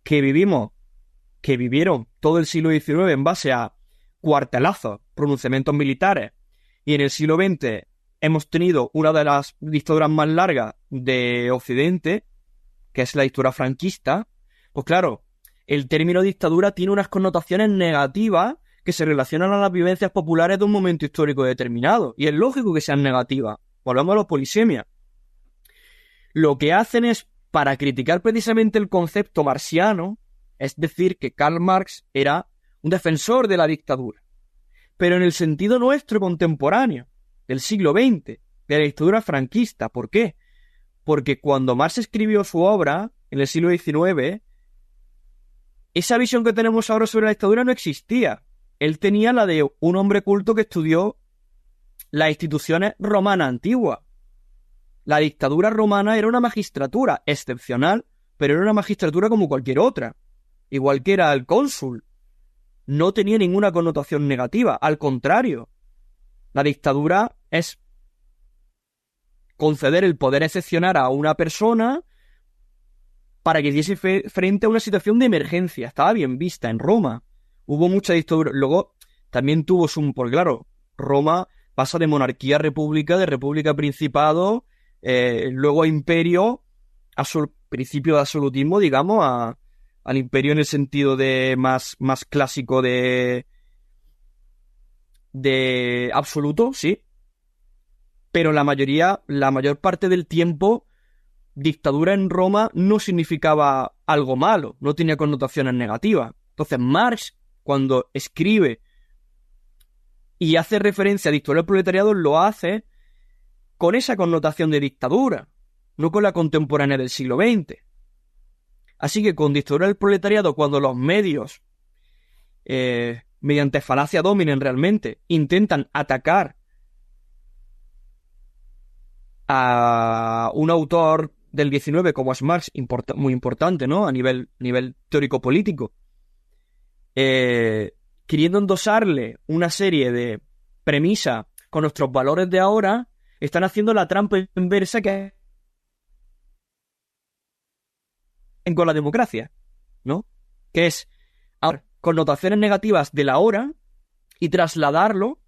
que vivieron todo el siglo XIX en base a cuartelazos, pronunciamientos militares, y en el siglo XX hemos tenido una de las dictaduras más largas de Occidente, que es la dictadura franquista. Pues claro, el término dictadura tiene unas connotaciones negativas que se relacionan a las vivencias populares de un momento histórico determinado, y es lógico que sean negativas. Volvemos a la polisemia. Lo que hacen es, para criticar precisamente el concepto marxiano, es decir, que Karl Marx era un defensor de la dictadura, pero en el sentido nuestro contemporáneo, del siglo XX, de la dictadura franquista. ¿Por qué? Porque cuando Marx escribió su obra, en el siglo XIX, esa visión que tenemos ahora sobre la dictadura no existía. Él tenía la de un hombre culto que estudió las instituciones romanas antiguas. La dictadura romana era una magistratura excepcional, pero era una magistratura como cualquier otra. Igual que era el cónsul. No tenía ninguna connotación negativa. Al contrario, la dictadura es conceder el poder excepcional a una persona para que hiciese frente a una situación de emergencia. Estaba bien vista en Roma. Hubo mucha dictadura. Luego también tuvo porque claro, Roma pasa de monarquía a república, de república a principado, luego a imperio, principio de absolutismo, digamos, al imperio en el sentido de más clásico de absoluto, sí. Pero la mayor parte del tiempo, dictadura en Roma no significaba algo malo, no tenía connotaciones negativas. Entonces Marx, cuando escribe y hace referencia a dictadura del proletariado, lo hace con esa connotación de dictadura, no con la contemporánea del siglo XX. Así que con dictadura del proletariado, cuando los medios, mediante falacia dominen realmente, intentan atacar a un autor del 19 como es Marx, muy importante, ¿no? A nivel teórico-político, queriendo endosarle una serie de premisas con nuestros valores de ahora, están haciendo la trampa inversa que con la democracia, ¿no? Que es connotaciones negativas de la hora y trasladarlo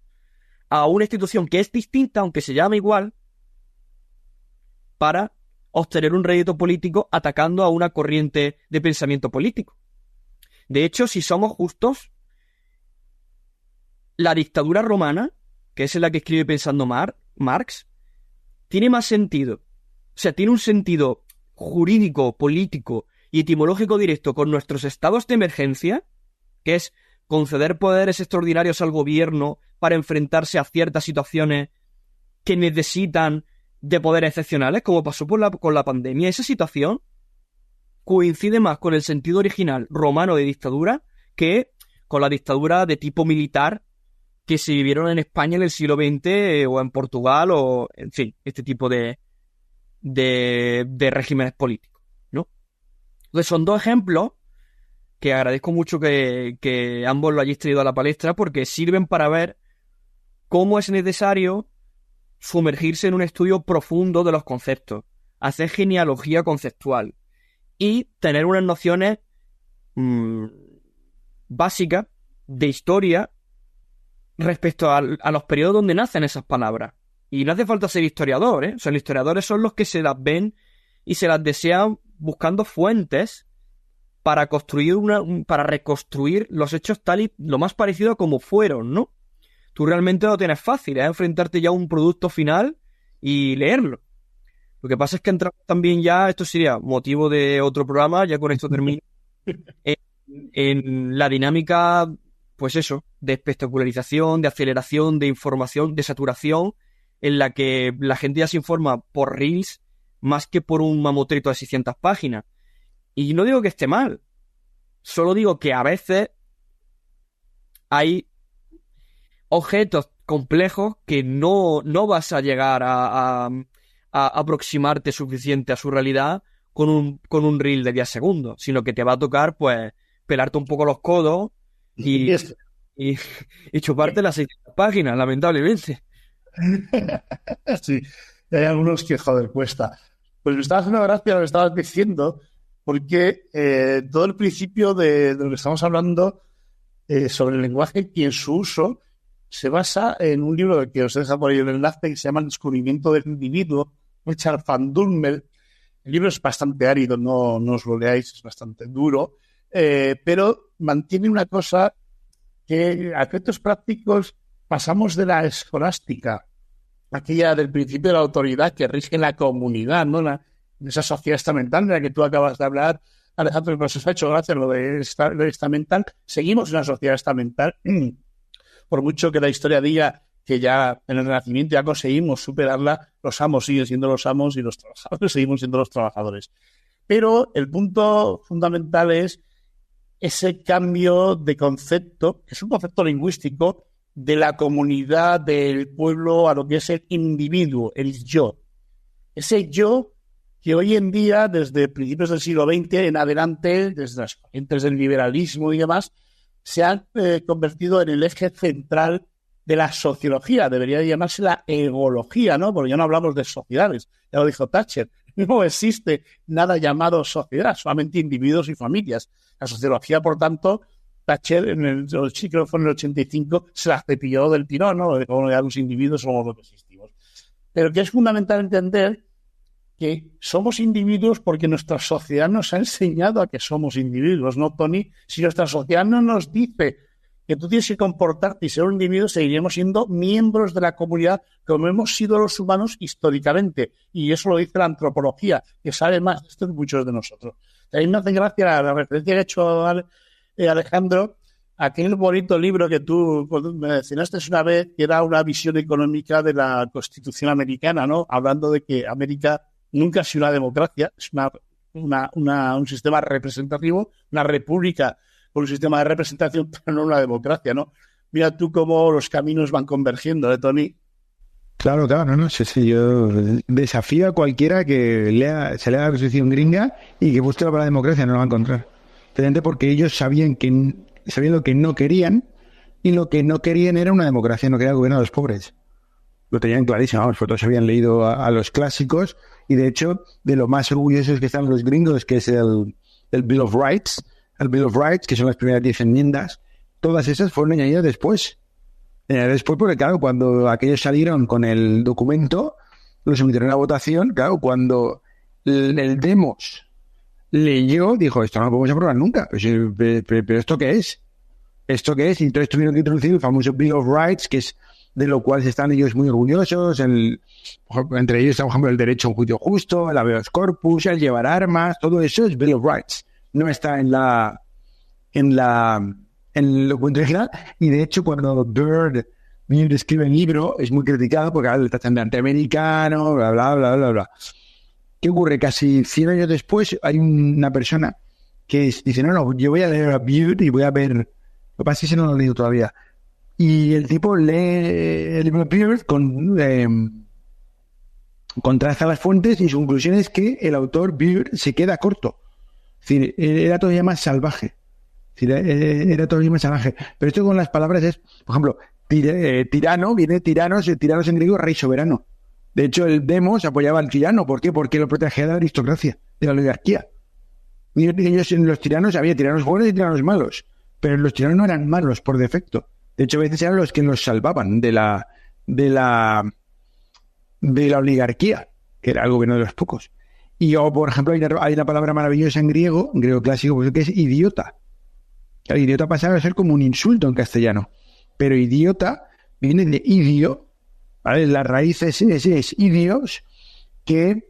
a una institución que es distinta, aunque se llame igual, para obtener un rédito político atacando a una corriente de pensamiento político. De hecho, si somos justos, la dictadura romana, que es en la que escribe pensando Marx, tiene más sentido. O sea, tiene un sentido jurídico, político y etimológico directo con nuestros estados de emergencia, que es conceder poderes extraordinarios al gobierno para enfrentarse a ciertas situaciones que necesitan de poderes excepcionales, como pasó con la pandemia. Esa situación coincide más con el sentido original romano de dictadura que con la dictadura de tipo militar que se vivieron en España en el siglo XX o en Portugal o, en fin, este tipo de regímenes políticos, ¿no? Entonces son dos ejemplos que agradezco mucho que ambos lo hayáis traído a la palestra porque sirven para ver cómo es necesario sumergirse en un estudio profundo de los conceptos, hacer genealogía conceptual y tener unas nociones básicas de historia respecto a los periodos donde nacen esas palabras. Y no hace falta ser historiador, ¿eh? O sea, los historiadores son los que se las ven y se las desean buscando fuentes para construir para reconstruir los hechos tal y lo más parecido a como fueron, ¿no? Tú realmente lo tienes fácil, es enfrentarte ya a un producto final y leerlo. Lo que pasa es que entramos también ya, esto sería motivo de otro programa, ya con esto termino, en la dinámica, pues eso, de espectacularización, de aceleración, de información, de saturación, en la que la gente ya se informa por reels más que por un mamotreto de 600 páginas. Y no digo que esté mal, solo digo que a veces hay objetos complejos que no vas a llegar a aproximarte suficiente a su realidad con un reel de 10 segundos, sino que te va a tocar, pues, pelarte un poco los codos y chuparte las 600 páginas, lamentablemente. Sí, hay algunos que, joder, cuesta. Pues me estaba haciendo gracia lo que estabas diciendo, porque todo el principio de lo que estamos hablando sobre el lenguaje y en su uso se basa en un libro que os deja por ahí el enlace que se llama El descubrimiento del individuo, Richard van Dummel. El libro es bastante árido, no os lo leáis, es bastante duro, pero mantiene una cosa que a efectos prácticos pasamos de la escolástica, aquella del principio de la autoridad que rige la comunidad, ¿no? En esa sociedad estamental de la que tú acabas de hablar, Alejandro, nos ha hecho gracia lo de estamental. Seguimos en una sociedad estamental, por mucho que la historia diga que ya en el Renacimiento ya conseguimos superarla, los amos siguen siendo los amos y los trabajadores seguimos siendo los trabajadores. Pero el punto fundamental es ese cambio de concepto, que es un concepto lingüístico, de la comunidad, del pueblo, a lo que es el individuo, el yo. Ese yo que hoy en día, desde principios del siglo XX en adelante, desde las corrientes del liberalismo y demás, se han convertido en el eje central de la sociología. Debería llamarse la egología, ¿no? Porque ya no hablamos de sociedades. Ya lo dijo Thatcher. No existe nada llamado sociedad, solamente individuos y familias. La sociología, por tanto, Thatcher, creo que fue en el 85, se la cepilló del tirón, ¿no? De cómo ya los individuos somos lo que existimos. Pero que es fundamental entender que somos individuos porque nuestra sociedad nos ha enseñado a que somos individuos, ¿no, Tony? Si nuestra sociedad no nos dice que tú tienes que comportarte y ser un individuo, seguiremos siendo miembros de la comunidad como hemos sido los humanos históricamente. Y eso lo dice la antropología, que sabe más de esto que muchos de nosotros. También me hace gracia la referencia que ha hecho Alejandro, aquel bonito libro que tú me mencionaste una vez, que era una visión económica de la Constitución americana, ¿no? Hablando de que América nunca ha sido una democracia, es un sistema representativo, una república con un sistema de representación, pero no una democracia, ¿no? Mira tú cómo los caminos van convergiendo, Tony? Claro, no sé si yo desafío a cualquiera que se lea la Constitución gringa y que busque la palabra democracia, no lo va a encontrar. Simplemente porque ellos sabían lo que no querían, y lo que no querían era una democracia, no querían el gobierno de los pobres. Lo tenían clarísimo, vamos, porque todos habían leído a los clásicos, y de hecho, de lo más orgullosos que están los gringos, que es el Bill of Rights, que son las primeras 10 enmiendas, todas esas fueron añadidas después. Porque claro, cuando aquellos salieron con el documento, lo sometieron a votación, claro, cuando el Demos leyó, dijo, esto no lo podemos aprobar nunca, pero ¿esto qué es? Y entonces tuvieron que introducir el famoso Bill of Rights, que es de lo cual están ellos muy orgullosos, entre ellos está, por ejemplo, el derecho a un juicio justo, el habeas corpus, el llevar armas, todo eso es Bill of Rights. No está en el documento original, y de hecho cuando Byrd escribe el libro es muy criticado porque le tachan de antiamericano, bla, bla, bla, bla, bla. ¿Qué ocurre? Casi 100 años después hay una persona que dice, no, yo voy a leer a Byrd y voy a ver, lo que pasa es que no lo he leído todavía, y el tipo lee el libro de Byrd contrasta las fuentes, y su conclusión es que el autor Byrd se queda corto. Es decir, era todavía más salvaje. Pero esto con las palabras es, por ejemplo, tirano, viene tiranos en griego, rey soberano. De hecho, el Demos apoyaba al tirano. ¿Por qué? Porque lo protegía de la aristocracia, de la oligarquía. Y ellos, en los tiranos, había tiranos buenos y tiranos malos. Pero los tiranos no eran malos por defecto. De hecho, a veces eran los que los salvaban de la oligarquía, que era algo que no de los pocos. Y por ejemplo, hay una palabra maravillosa en griego clásico, que es idiota. Claro, idiota pasaba a ser como un insulto en castellano, pero idiota viene de idio, ¿vale? La raíz es idios, que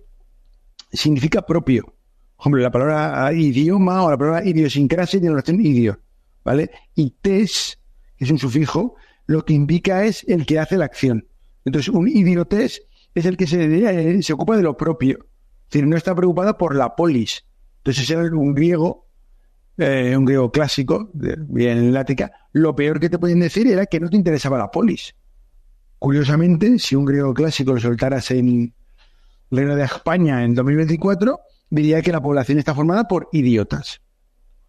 significa propio. Por ejemplo, la palabra idioma o la palabra idiosincrasia tiene la oración idio, ¿vale? Y tes, que es un sufijo, lo que indica es el que hace la acción. Entonces, un idiotes es el que se ocupa de lo propio. Es decir, no está preocupado por la polis. Entonces, era un griego clásico, bien en lática, lo peor que te podían decir era que no te interesaba la polis. Curiosamente, si un griego clásico lo soltaras en el Reino de España en 2024, diría que la población está formada por idiotas.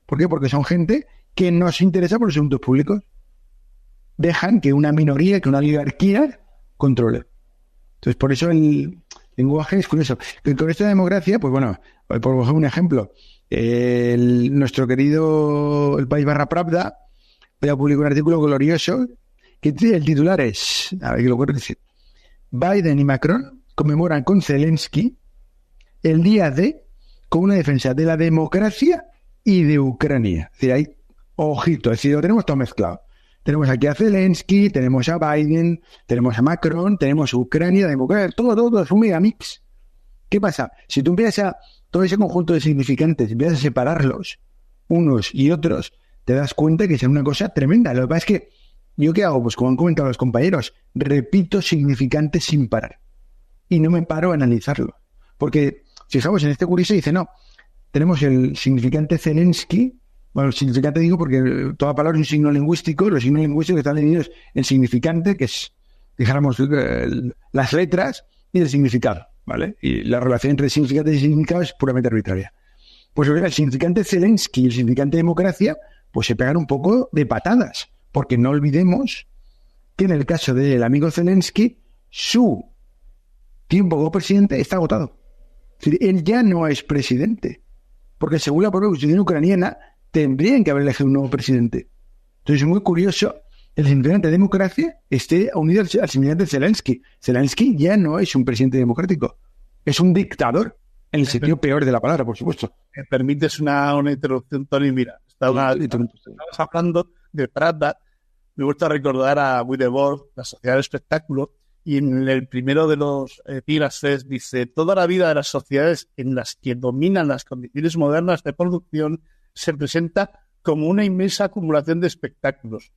¿Por qué? Porque son gente que no se interesa por los asuntos públicos. Dejan que una minoría, que una oligarquía controle. Entonces, por eso el lenguaje es curioso. Con esta democracia, pues bueno, por ejemplo, un ejemplo. Nuestro querido El País / Pravda ya publicó un artículo glorioso que el titular es, a ver que lo puedo decir: Biden y Macron conmemoran con Zelensky el día D con una defensa de la democracia y de Ucrania. Es decir, hay ojito, es decir, lo tenemos todo mezclado. Tenemos aquí a Zelensky, tenemos a Biden, tenemos a Macron, tenemos a Ucrania, democracia, todo es un megamix. ¿Qué pasa? Si tú empiezas a todo ese conjunto de significantes, empiezas a separarlos unos y otros, te das cuenta que es una cosa tremenda. Lo que pasa es que, ¿yo qué hago? Pues como han comentado los compañeros, repito significantes sin parar. Y no me paro a analizarlo. Porque, fijaos, en este curso dice, no, tenemos el significante Zelensky. Bueno, el significante digo porque toda palabra es un signo lingüístico. Los signos lingüísticos están divididos en significante, que es, dijéramos, las letras, y el significado, ¿vale? Y la relación entre significante y significado es puramente arbitraria. Pues el significante Zelensky y el significante democracia, pues se pegan un poco de patadas, porque no olvidemos que en el caso del amigo Zelensky, su tiempo como presidente está agotado. Es decir, él ya no es presidente, porque según la propia constitución ucraniana, tendrían que haber elegido un nuevo presidente. Entonces es muy curioso el significante de democracia esté unido al significante de Zelensky. Zelensky ya no es un presidente democrático. es un dictador, en el sentido peor de la palabra, por supuesto. ¿Me permites una interrupción, Tony? Mira, estabas hablando de Pravda. Me gusta recordar a Guy Debord, La sociedad del espectáculo, y en el primero de los epígrafes dice: toda la vida de las sociedades en las que dominan las condiciones modernas de producción se presenta como una inmensa acumulación de espectáculos.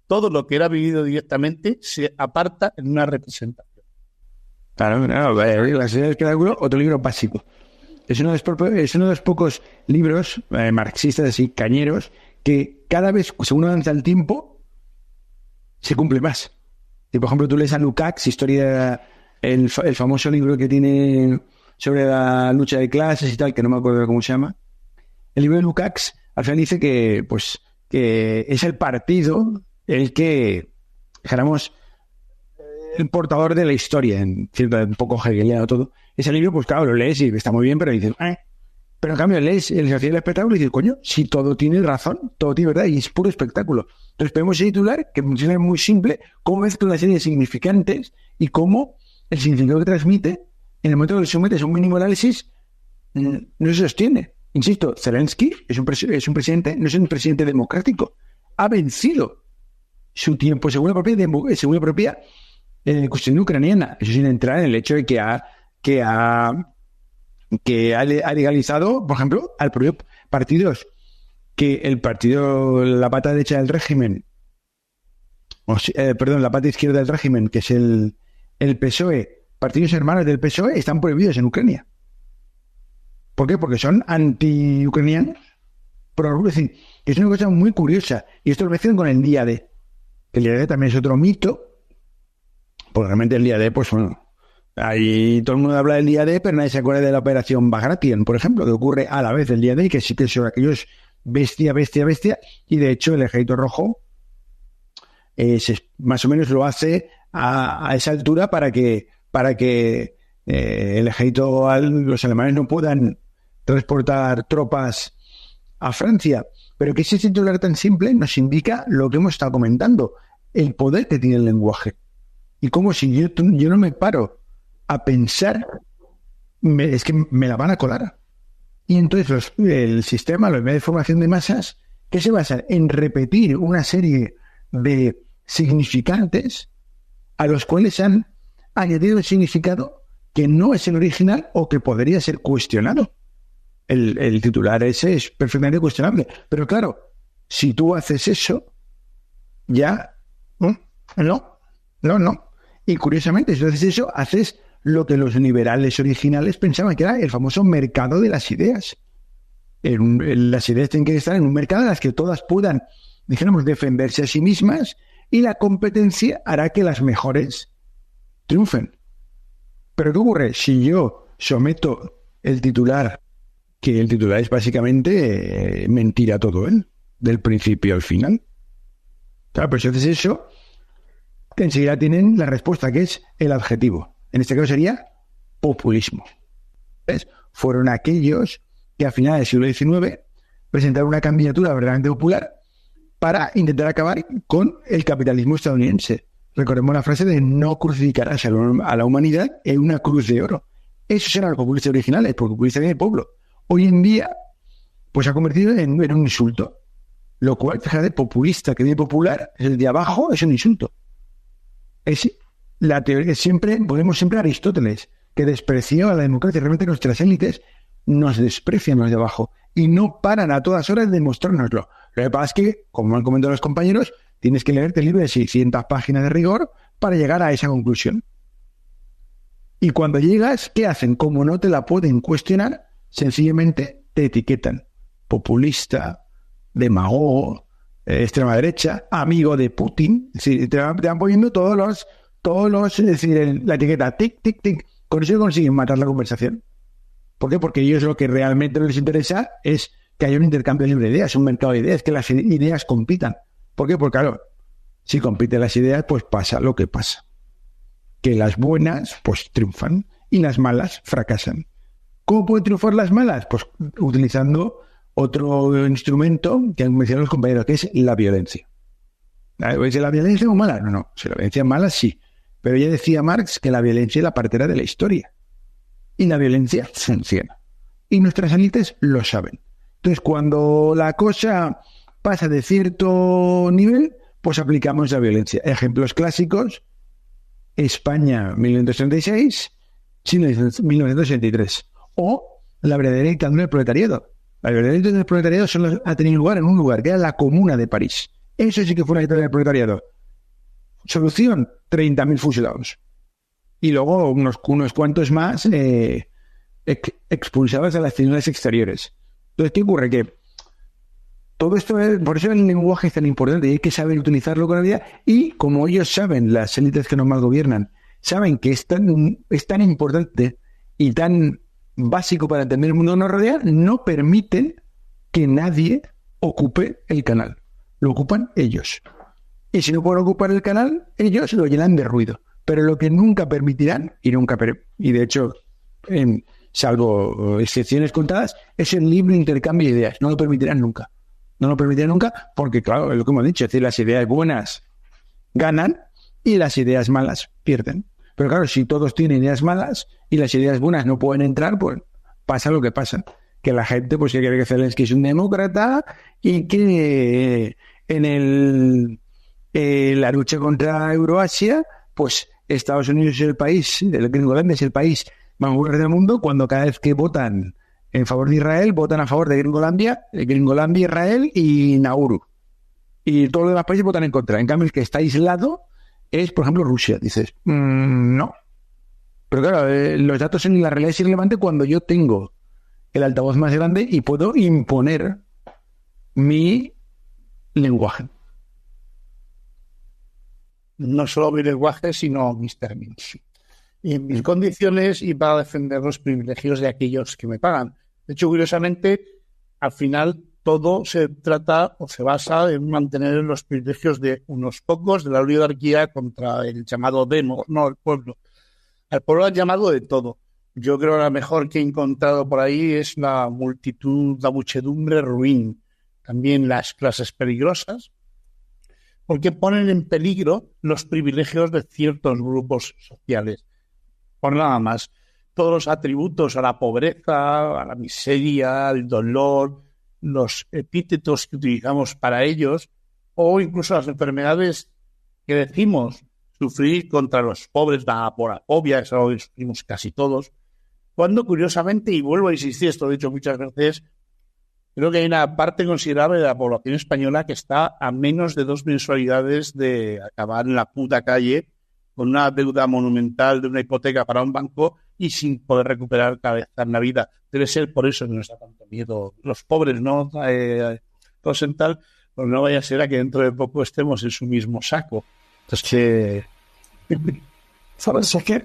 Todo lo que era vivido directamente se aparta en una representación. Claro, La sociedad del espectáculo, otro libro básico. Es uno de los pocos libros marxistas, así, cañeros, que cada vez, según avanza el tiempo, se cumple más. Y, por ejemplo, tú lees a Lukács, el famoso libro que tiene sobre la lucha de clases y tal, que no me acuerdo cómo se llama. El libro de Lukács al final dice que es el partido el que, dijéramos, el portador de la historia, un poco hegeliano todo. Ese libro, pues claro, lo lees y está muy bien, pero dices, Pero en cambio lees el sociedad del espectáculo y dices, coño, si todo tiene razón, todo tiene verdad y es puro espectáculo. Entonces podemos titular, que funciona muy simple, cómo mezcla una serie de significantes y cómo el significado que transmite, en el momento que lo sometes a un mínimo análisis, no se sostiene. Insisto, Zelensky es un presidente, no es un presidente democrático. Ha vencido su tiempo según la propia cuestión ucraniana. Eso sin entrar en el hecho de que ha legalizado, por ejemplo, al propio partidos, que el partido, la pata derecha del régimen, la pata izquierda del régimen, que es el PSOE, partidos hermanos del PSOE, están prohibidos en Ucrania. ¿Por qué? Porque son anti-ucranianos. Es decir, es una cosa muy curiosa. Y esto lo mezclan con el día D. El día D también es otro mito, porque realmente el día D, pues bueno, ahí todo el mundo habla del día D, pero nadie se acuerda de la operación Bagration, por ejemplo, que ocurre a la vez el día D, y que sí que son aquellos bestia, y de hecho el Ejército Rojo más o menos lo hace a esa altura para que el ejército, los alemanes no puedan transportar tropas a Francia. Pero que ese titular tan simple nos indica lo que hemos estado comentando, el poder que tiene el lenguaje. Y como si yo no me paro a pensar, es que me la van a colar. Y entonces el sistema, los medios de formación de masas, que se basan en repetir una serie de significantes a los cuales han añadido el significado que no es el original o que podría ser cuestionado. El titular ese es perfectamente cuestionable. Pero claro, si tú haces eso, ya no. Y curiosamente, si tú haces eso, haces lo que los liberales originales pensaban que era el famoso mercado de las ideas. Las ideas tienen que estar en un mercado en las que todas puedan, dijéramos, defenderse a sí mismas, y la competencia hará que las mejores triunfen. Pero ¿qué ocurre? Si yo someto el titular, que el titular es básicamente mentira todo, del principio al final. Claro, pero si haces eso, enseguida tienen la respuesta, que es el adjetivo. En este caso sería populismo. ¿Ves? Fueron aquellos que a finales del siglo XIX presentaron una candidatura verdaderamente popular para intentar acabar con el capitalismo estadounidense. Recordemos la frase de no crucificarás a la humanidad en una cruz de oro. Esos eran los populistas originales, porque populistas viene del pueblo. Hoy en día, pues se ha convertido en un insulto. Lo cual, fíjate, populista que viene popular, el de abajo es un insulto. Es la teoría, podemos siempre a Aristóteles, que despreció a la democracia. Realmente nuestras élites nos desprecian los de abajo y no paran a todas horas de mostrárnoslo. Lo que pasa es que, como han comentado los compañeros, tienes que leerte el libro de 600 páginas de rigor para llegar a esa conclusión. Y cuando llegas, ¿qué hacen? Como no te la pueden cuestionar, sencillamente te etiquetan. Populista, demagogo, extrema derecha, amigo de Putin. Es decir, te van poniendo todos los, es decir, la etiqueta tic, tic, tic. Con eso consiguen matar la conversación. ¿Por qué? Porque ellos lo que realmente les interesa es que haya un intercambio libre de ideas, un mercado de ideas, que las ideas compitan. ¿Por qué? Porque claro, si compiten las ideas, pues pasa lo que pasa. Que las buenas, pues triunfan y las malas fracasan. ¿Cómo pueden triunfar las malas? Pues utilizando otro instrumento que han mencionado los compañeros, que es la violencia. ¿Es la violencia o mala? No. Si la violencia es mala, sí. Pero ya decía Marx que la violencia es la partera de la historia. y la violencia funciona. Y nuestras élites lo saben. Entonces, cuando la cosa pasa de cierto nivel, pues aplicamos la violencia. Ejemplos clásicos: España 1936, Chile 1963. O la verdadera dictadura del proletariado. La verdadera dictadura del proletariado solo ha tenido lugar en un lugar, que era la Comuna de París. Eso sí que fue una dictadura del proletariado. Solución: 30.000 fusilados. Y luego unos cuantos más expulsados a las ciudades exteriores. Entonces, ¿qué ocurre? Que todo esto por eso el lenguaje es tan importante y hay que saber utilizarlo con la vida. Y como ellos saben, las élites que nos mal gobiernan, saben que es tan importante y tan básico para entender el mundo que nos rodea, no permiten que nadie ocupe el canal. Lo ocupan ellos. Y si no pueden ocupar el canal, ellos lo llenan de ruido. Pero lo que nunca permitirán, y de hecho, salvo excepciones contadas, es el libre intercambio de ideas. No lo permitirán nunca. No lo permitirán nunca porque, claro, es lo que hemos dicho, es decir, las ideas buenas ganan y las ideas malas pierden. Pero claro, si todos tienen ideas malas y las ideas buenas no pueden entrar, pues pasa lo que pasa. Que la gente pues cree que Zelensky es un demócrata y que en la lucha contra Euroasia, pues Estados Unidos es el país, Gringolandia es el país más fuerte del mundo, cuando cada vez que votan en favor de Israel, votan a favor de Gringolandia, Israel y Nauru. Y todos los demás países votan en contra. En cambio, el que está aislado es, por ejemplo, Rusia. Dices, no. Pero claro, los datos en la realidad es irrelevante cuando yo tengo el altavoz más grande y puedo imponer mi lenguaje. No solo mi lenguaje, sino mis términos. Y en mis condiciones y para defender los privilegios de aquellos que me pagan. De hecho, curiosamente, al final todo se trata o se basa en mantener los privilegios de unos pocos de la oligarquía contra el llamado demo, no el pueblo. Al pueblo han llamado de todo. Yo creo que la mejor que he encontrado por ahí es la muchedumbre ruin. También las clases peligrosas, porque ponen en peligro los privilegios de ciertos grupos sociales. Por nada más, todos los atributos a la pobreza, a la miseria, al dolor, los epítetos que utilizamos para ellos, o incluso las enfermedades que decimos sufrir contra los pobres, la aporafobia, eso lo sufrimos casi todos, cuando curiosamente, y vuelvo a insistir, esto lo he dicho muchas veces, creo que hay una parte considerable de la población española que está a menos de 2 mensualidades de acabar en la puta calle con una deuda monumental de una hipoteca para un banco y sin poder recuperar cabeza en la vida. Debe ser por eso que nos da tanto miedo los pobres, ¿no? Todos en tal, pues no vaya a ser a que dentro de poco estemos en su mismo saco. Entonces, ¿sabes? Es que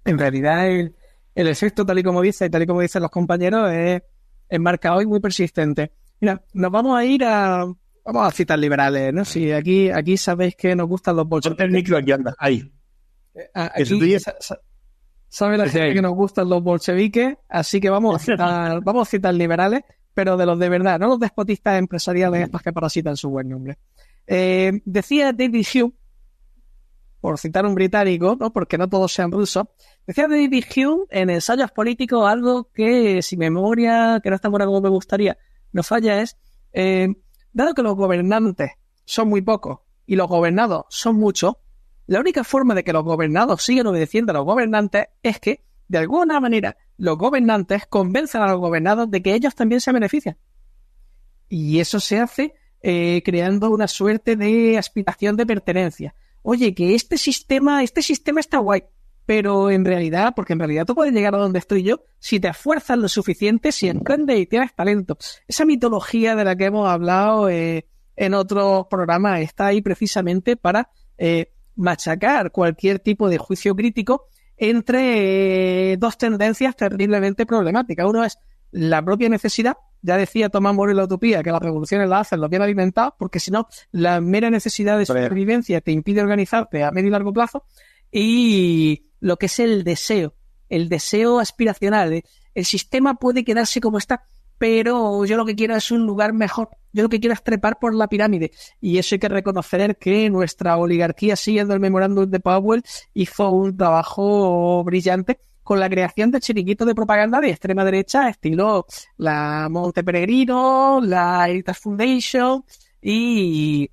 en realidad el efecto, tal y como dicen los compañeros, es marcado y muy persistente. Mira, nos vamos a ir vamos a citas liberales, ¿no? Sí, aquí sabéis que nos gustan los bolcheviques. el micro aquí anda, ahí. Aquí sabe la gente que nos gustan los bolcheviques, así que vamos a citar liberales, pero de los de verdad, no los despotistas empresariales estos que parasitan su buen nombre. Decía David Hume, por citar un británico, ¿no? Porque no todos sean rusos, decía David Hume en Ensayos Políticos algo que, si memoria, que no está buena como me gustaría, no falla, es dado que los gobernantes son muy pocos y los gobernados son muchos, la única forma de que los gobernados sigan obedeciendo a los gobernantes es que, de alguna manera, los gobernantes convenzan a los gobernados de que ellos también se benefician. Y eso se hace creando una suerte de aspiración de pertenencia. Oye, que este sistema está guay, pero en realidad tú puedes llegar a donde estoy yo si te esfuerzas lo suficiente, si emprendes y tienes talento. Esa mitología de la que hemos hablado en otros programas está ahí precisamente para machacar cualquier tipo de juicio crítico entre dos tendencias terriblemente problemáticas. Uno es la propia necesidad. Ya decía Tomás Moro en la Utopía que las revoluciones las hacen los bien alimentados, porque si no, la mera necesidad de supervivencia te impide organizarte a medio y largo plazo. Y lo que es el deseo aspiracional. El sistema puede quedarse como está, pero yo lo que quiero es un lugar mejor. Yo lo que quiero es trepar por la pirámide. Y eso hay que reconocer que nuestra oligarquía, siguiendo el memorándum de Powell, hizo un trabajo brillante con la creación de chiringuitos de propaganda de extrema derecha, estilo la Monte Peregrino, la Heritage Foundation y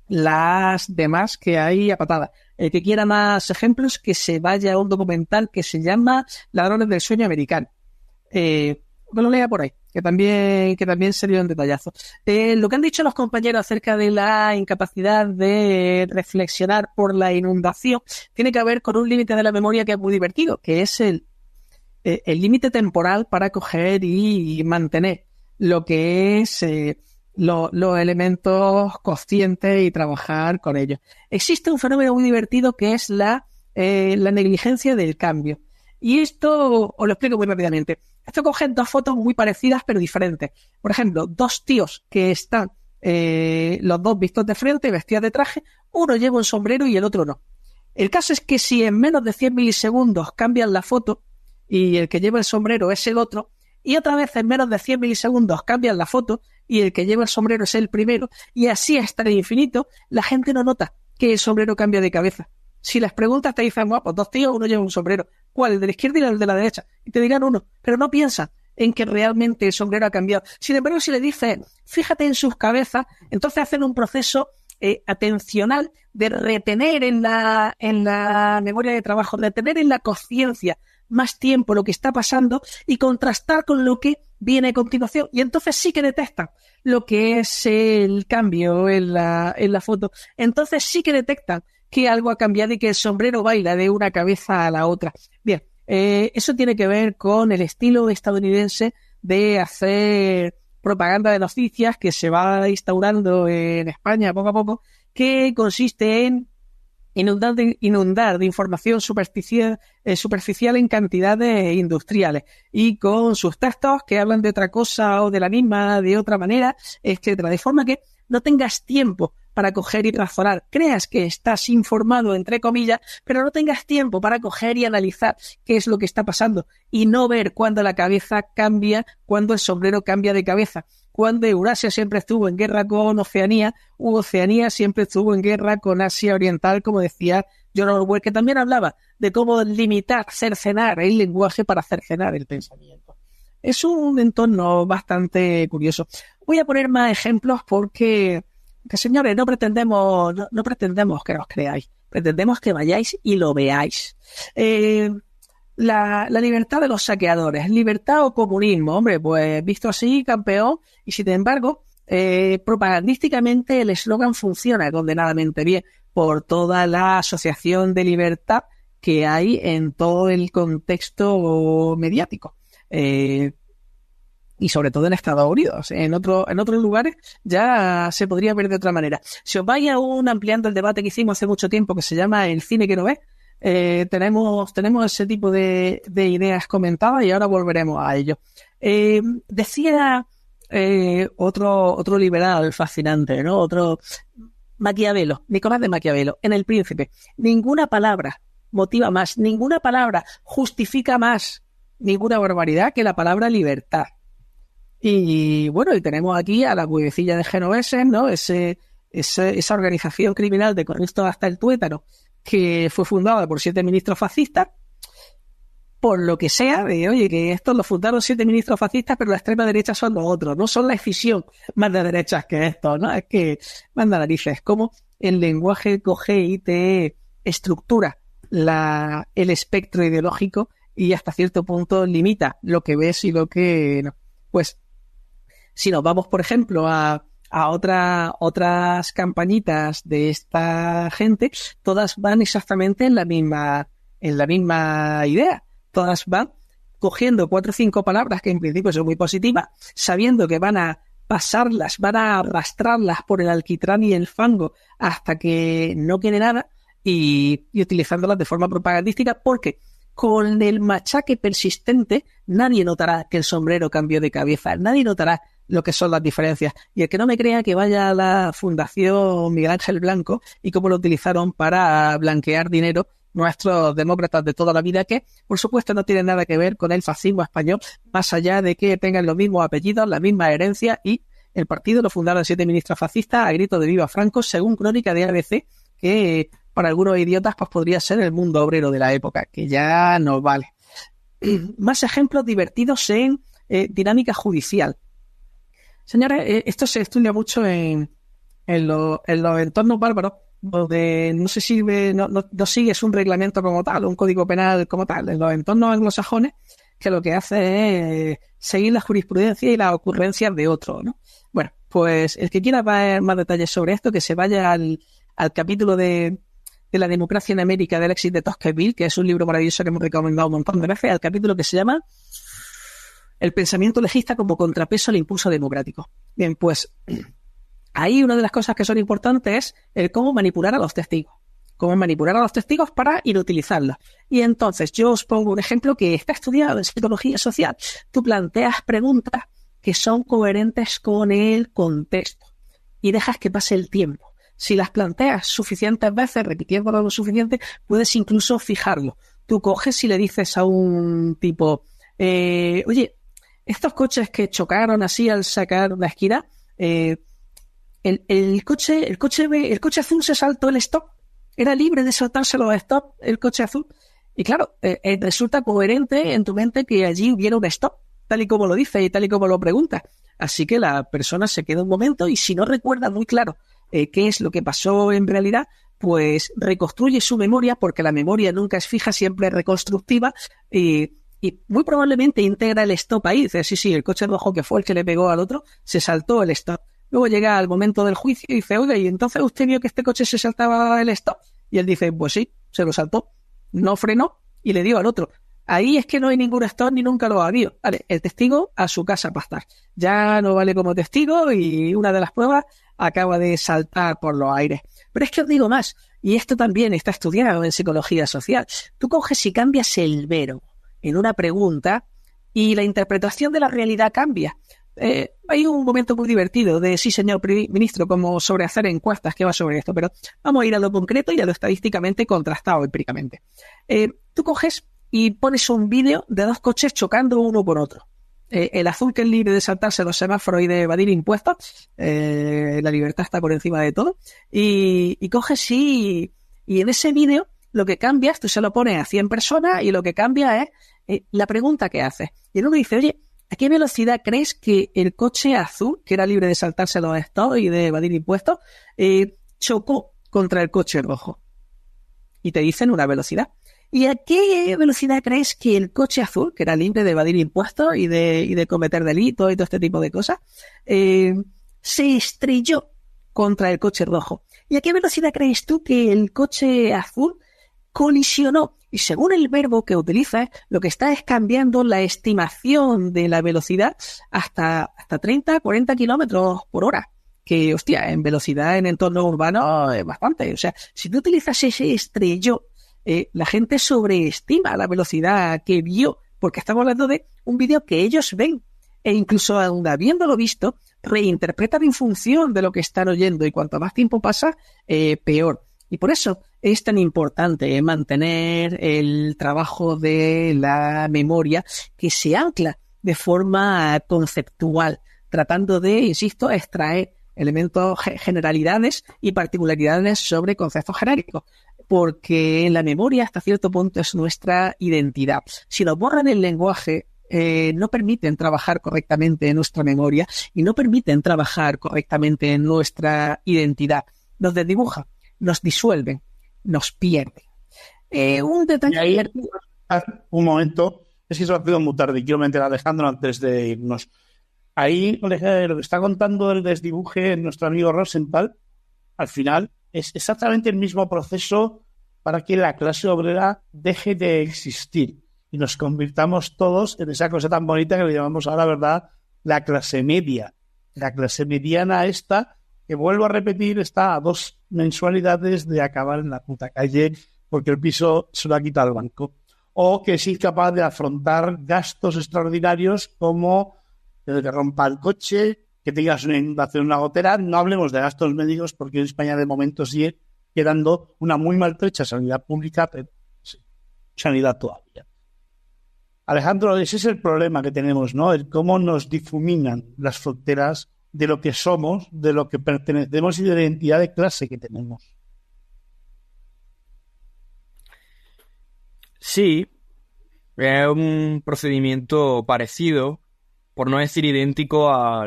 las demás que hay a patada. El que quiera más ejemplos, que se vaya a un documental que se llama Ladrones del Sueño Americano. Que lo lea por ahí, que también se dio en detallazo. Lo que han dicho los compañeros acerca de la incapacidad de reflexionar por la inundación tiene que ver con un límite de la memoria que es muy divertido, que es el límite temporal para coger y mantener lo que es los elementos conscientes y trabajar con ellos. Existe un fenómeno muy divertido que es la negligencia del cambio. Y esto os lo explico muy rápidamente. Esto coge dos fotos muy parecidas pero diferentes. Por ejemplo, dos tíos que están los dos vistos de frente, vestidos de traje, uno lleva un sombrero y el otro no. El caso es que si en menos de 100 milisegundos cambian la foto y el que lleva el sombrero es el otro, y otra vez en menos de 100 milisegundos cambian la foto y el que lleva el sombrero es el primero, y así hasta el infinito, la gente no nota que el sombrero cambia de cabeza. Si les preguntas te dicen, pues dos tíos, uno lleva un sombrero. ¿Cuál? ¿El de la izquierda y el de la derecha? Y te dirán uno, pero no piensan en que realmente el sombrero ha cambiado. Sin embargo, si le dices, fíjate en sus cabezas, entonces hacen un proceso atencional de retener en la memoria de trabajo, de retener en la conciencia más tiempo lo que está pasando y contrastar con lo que viene a continuación. Y entonces sí que detectan lo que es el cambio en la foto. Entonces sí que detectan que algo ha cambiado y que el sombrero baila de una cabeza a la otra. Bien, eso tiene que ver con el estilo estadounidense de hacer propaganda de noticias que se va instaurando en España poco a poco, que consiste en inundar de información superficial en cantidades industriales y con sus textos que hablan de otra cosa o de la misma, de otra manera, etcétera, de forma que no tengas tiempo para coger y razonar. Creas que estás informado, entre comillas, pero no tengas tiempo para coger y analizar qué es lo que está pasando y no ver cuando la cabeza cambia, cuando el sombrero cambia de cabeza. Cuando Eurasia siempre estuvo en guerra con Oceanía, Oceanía siempre estuvo en guerra con Asia Oriental, como decía John Orwell, que también hablaba de cómo limitar, cercenar el lenguaje para cercenar el pensamiento. Es un entorno bastante curioso. Voy a poner más ejemplos porque señores, no pretendemos que os creáis, pretendemos que vayáis y lo veáis. La libertad de los saqueadores, libertad o comunismo, hombre, pues visto así, campeón, y sin embargo, propagandísticamente el eslogan funciona condenadamente bien por toda la asociación de libertad que hay en todo el contexto mediático. Y sobre todo en Estados Unidos. En otros lugares ya se podría ver de otra manera. Si os vais aún ampliando el debate que hicimos hace mucho tiempo, que se llama El cine que no ves, tenemos ese tipo de ideas comentadas y ahora volveremos a ello. Decía otro liberal fascinante, ¿no? Otro Maquiavelo, Nicolás de Maquiavelo, en El Príncipe. Ninguna palabra motiva más, ninguna palabra justifica más ninguna barbaridad que la palabra libertad. Y bueno, y tenemos aquí a la cuevecilla de genoveses, ¿no? Esa organización criminal de corruptos hasta el tuétano, que fue fundada por 7 ministros fascistas, por lo que sea, oye, que estos lo fundaron 7 ministros fascistas, pero la extrema derecha son los otros, no son la escisión más de derechas que estos, ¿no? Es que manda narices, como el lenguaje coge y te estructura el espectro ideológico y hasta cierto punto limita lo que ves y lo que no. Pues si nos vamos, por ejemplo, a otras campañitas de esta gente, todas van exactamente en la misma idea. Todas van cogiendo 4 o 5 palabras que en principio son muy positivas, sabiendo que van a pasarlas, van a arrastrarlas por el alquitrán y el fango hasta que no quede nada y utilizándolas de forma propagandística, porque con el machaque persistente nadie notará que el sombrero cambió de cabeza, nadie notará lo que son las diferencias. Y el que no me crea, que vaya a la Fundación Miguel Ángel Blanco y cómo lo utilizaron para blanquear dinero nuestros demócratas de toda la vida, que por supuesto no tienen nada que ver con el fascismo español, más allá de que tengan los mismos apellidos, la misma herencia, y el partido lo fundaron 7 ministros fascistas a grito de viva Franco, según crónica de ABC, que para algunos idiotas pues podría ser el mundo obrero de la época, que ya no vale. más ejemplos divertidos en dinámica judicial. Señores, esto se estudia mucho en los entornos bárbaros, donde no se sirve, no sigues un reglamento como tal, un código penal como tal. En los entornos anglosajones, que lo que hace es seguir la jurisprudencia y las ocurrencias de otros, ¿no? Bueno, pues el que quiera ver más detalles sobre esto, que se vaya al capítulo de la democracia en América de Alexis de Tocqueville, que es un libro maravilloso que hemos recomendado un montón de veces, al capítulo que se llama El pensamiento legista como contrapeso al impulso democrático. Bien, pues ahí una de las cosas que son importantes es el cómo manipular a los testigos. Cómo manipular a los testigos para inutilizarlos. Y entonces yo os pongo un ejemplo que está estudiado en psicología social. Tú planteas preguntas que son coherentes con el contexto y dejas que pase el tiempo. Si las planteas suficientes veces, repitiéndolo lo suficiente, puedes incluso fijarlo. Tú coges y le dices a un tipo, oye, estos coches que chocaron así al sacar la esquina, el coche azul se saltó el stop. Era libre de saltarse los stop el coche azul. Y claro, resulta coherente en tu mente que allí hubiera un stop, tal y como lo dice y tal y como lo pregunta. Así que la persona se queda un momento y si no recuerda muy claro qué es lo que pasó en realidad, pues reconstruye su memoria, porque la memoria nunca es fija, siempre es reconstructiva, y muy probablemente integra el stop ahí. Dice, sí, el coche rojo que fue el que le pegó al otro, se saltó el stop. Luego llega al momento del juicio y dice, oiga, ¿y entonces usted vio que este coche se saltaba el stop? Y él dice, pues sí, se lo saltó, no frenó y le dio al otro. Ahí es que no hay ningún stop ni nunca lo ha habido. Vale, el testigo a su casa para estar. Ya no vale como testigo y una de las pruebas acaba de saltar por los aires. Pero es que os digo más, y esto también está estudiado en psicología social. Tú coges y cambias el verbo en una pregunta y la interpretación de la realidad cambia. Hay un momento muy divertido de sí, señor ministro, como sobre hacer encuestas que va sobre esto, pero vamos a ir a lo concreto y a lo estadísticamente contrastado empíricamente. Tú coges y pones un vídeo de dos coches chocando uno por otro. El azul, que es libre de saltarse los semáforos y de evadir impuestos, la libertad está por encima de todo, y coges y en ese vídeo lo que cambias, tú se lo pones a 100 personas y lo que cambia es la pregunta que haces. Y el uno dice, oye, ¿a qué velocidad crees que el coche azul, que era libre de saltarse los stops y de evadir impuestos, chocó contra el coche rojo? Y te dicen una velocidad. ¿Y a qué velocidad crees que el coche azul, que era libre de evadir impuestos y de cometer delitos y todo este tipo de cosas, se estrelló contra el coche rojo? ¿Y a qué velocidad crees tú que el coche azul colisionó? Y según el verbo que utilizas, lo que está es cambiando la estimación de la velocidad hasta 30, 40 kilómetros por hora. Que, hostia, en velocidad en entorno urbano es bastante. O sea, si tú utilizas ese estrelló, la gente sobreestima la velocidad que vio, porque estamos hablando de un vídeo que ellos ven. E incluso aún habiéndolo visto, reinterpretan en función de lo que están oyendo. Y cuanto más tiempo pasa, peor. Y por eso es tan importante mantener el trabajo de la memoria que se ancla de forma conceptual, tratando de, insisto, extraer elementos, generalidades y particularidades sobre conceptos genéricos, porque la memoria hasta cierto punto es nuestra identidad. Si nos borran el lenguaje, no permiten trabajar correctamente en nuestra memoria y no permiten trabajar correctamente en nuestra identidad. Nos desdibujan, nos disuelven, nos pierden. Un detalle... Y ahí, un momento, es que se ha sido muy tarde, quiero meter a Alejandro antes de irnos. Ahí, lo que está contando el desdibuje nuestro amigo Rosenthal, al final, es exactamente el mismo proceso para que la clase obrera deje de existir y nos convirtamos todos en esa cosa tan bonita que le llamamos ahora, ¿verdad?, la clase media. La clase mediana esta, que vuelvo a repetir, está a 2 mensualidades de acabar en la puta calle porque el piso se lo ha quitado el banco. O que es incapaz de afrontar gastos extraordinarios como que te rompa el coche, que tengas una inundación en una gotera. No hablemos de gastos médicos porque en España de momento sigue quedando una muy maltrecha sanidad pública, pero sí, sanidad todavía. Alejandro, ese es el problema que tenemos, ¿no? El cómo nos difuminan las fronteras de lo que somos, de lo que pertenecemos y de la identidad de clase que tenemos. Sí, Es un procedimiento parecido, por no decir idéntico a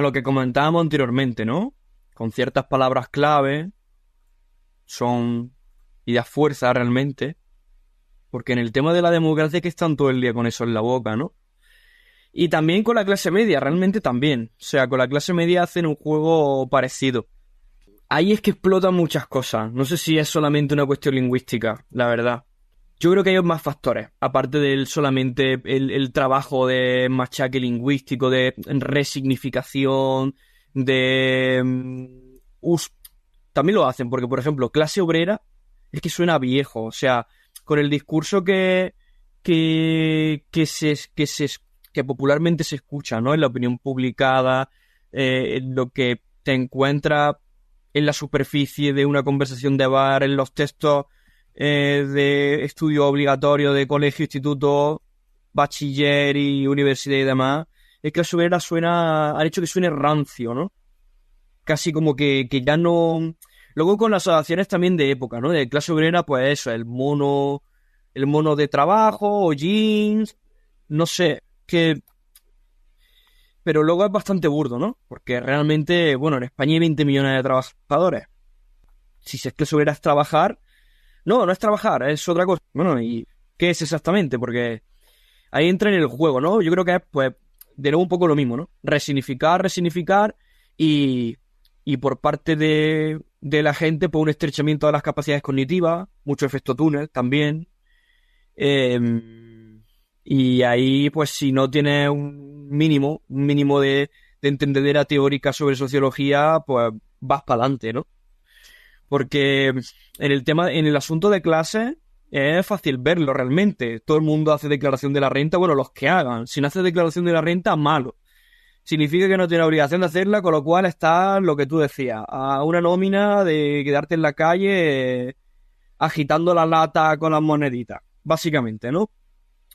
lo que comentábamos anteriormente, ¿no? Con ciertas palabras clave, son ideas fuerza realmente, porque en el tema de la democracia que están todo el día con eso en la boca, ¿no? Y también con la clase media, realmente también. O sea, con la clase media hacen un juego parecido. Ahí es que explotan muchas cosas. No sé si es solamente una cuestión lingüística, la verdad. Yo creo que hay más factores, aparte del solamente el trabajo de machaque lingüístico, de resignificación, de... también lo hacen, porque por ejemplo, clase obrera es que suena viejo, o sea, con el discurso que popularmente se escucha, ¿no? En la opinión publicada, en lo que te encuentras en la superficie de una conversación de bar, en los textos de estudio obligatorio de colegio, instituto, bachiller y universidad y demás, es que la obrera ha hecho que suene rancio, ¿no? Casi como que ya no... Luego con las asociaciones también de época, ¿no? De clase obrera, pues eso, el mono de trabajo o jeans, no sé, que... Pero luego es bastante burdo, ¿no? Porque realmente, bueno, en España hay 20 millones de trabajadores. Si es que obrera es trabajar... No, no es trabajar, es otra cosa. Bueno, ¿y qué es exactamente? Porque ahí entra en el juego, ¿no? Yo creo que es, pues, de nuevo un poco lo mismo, ¿no? Resignificar y por parte de la gente, pues un estrechamiento de las capacidades cognitivas, mucho efecto túnel también. Y ahí, pues, si no tienes un mínimo de entendedera teórica sobre sociología, pues vas para adelante, ¿no? Porque en el asunto de clase es fácil verlo realmente. Todo el mundo hace declaración de la renta, bueno, los que hagan. Si no haces declaración de la renta, malo. Significa que no tiene obligación de hacerla, con lo cual está lo que tú decías, a una nómina de quedarte en la calle agitando la lata con las moneditas, básicamente, ¿no?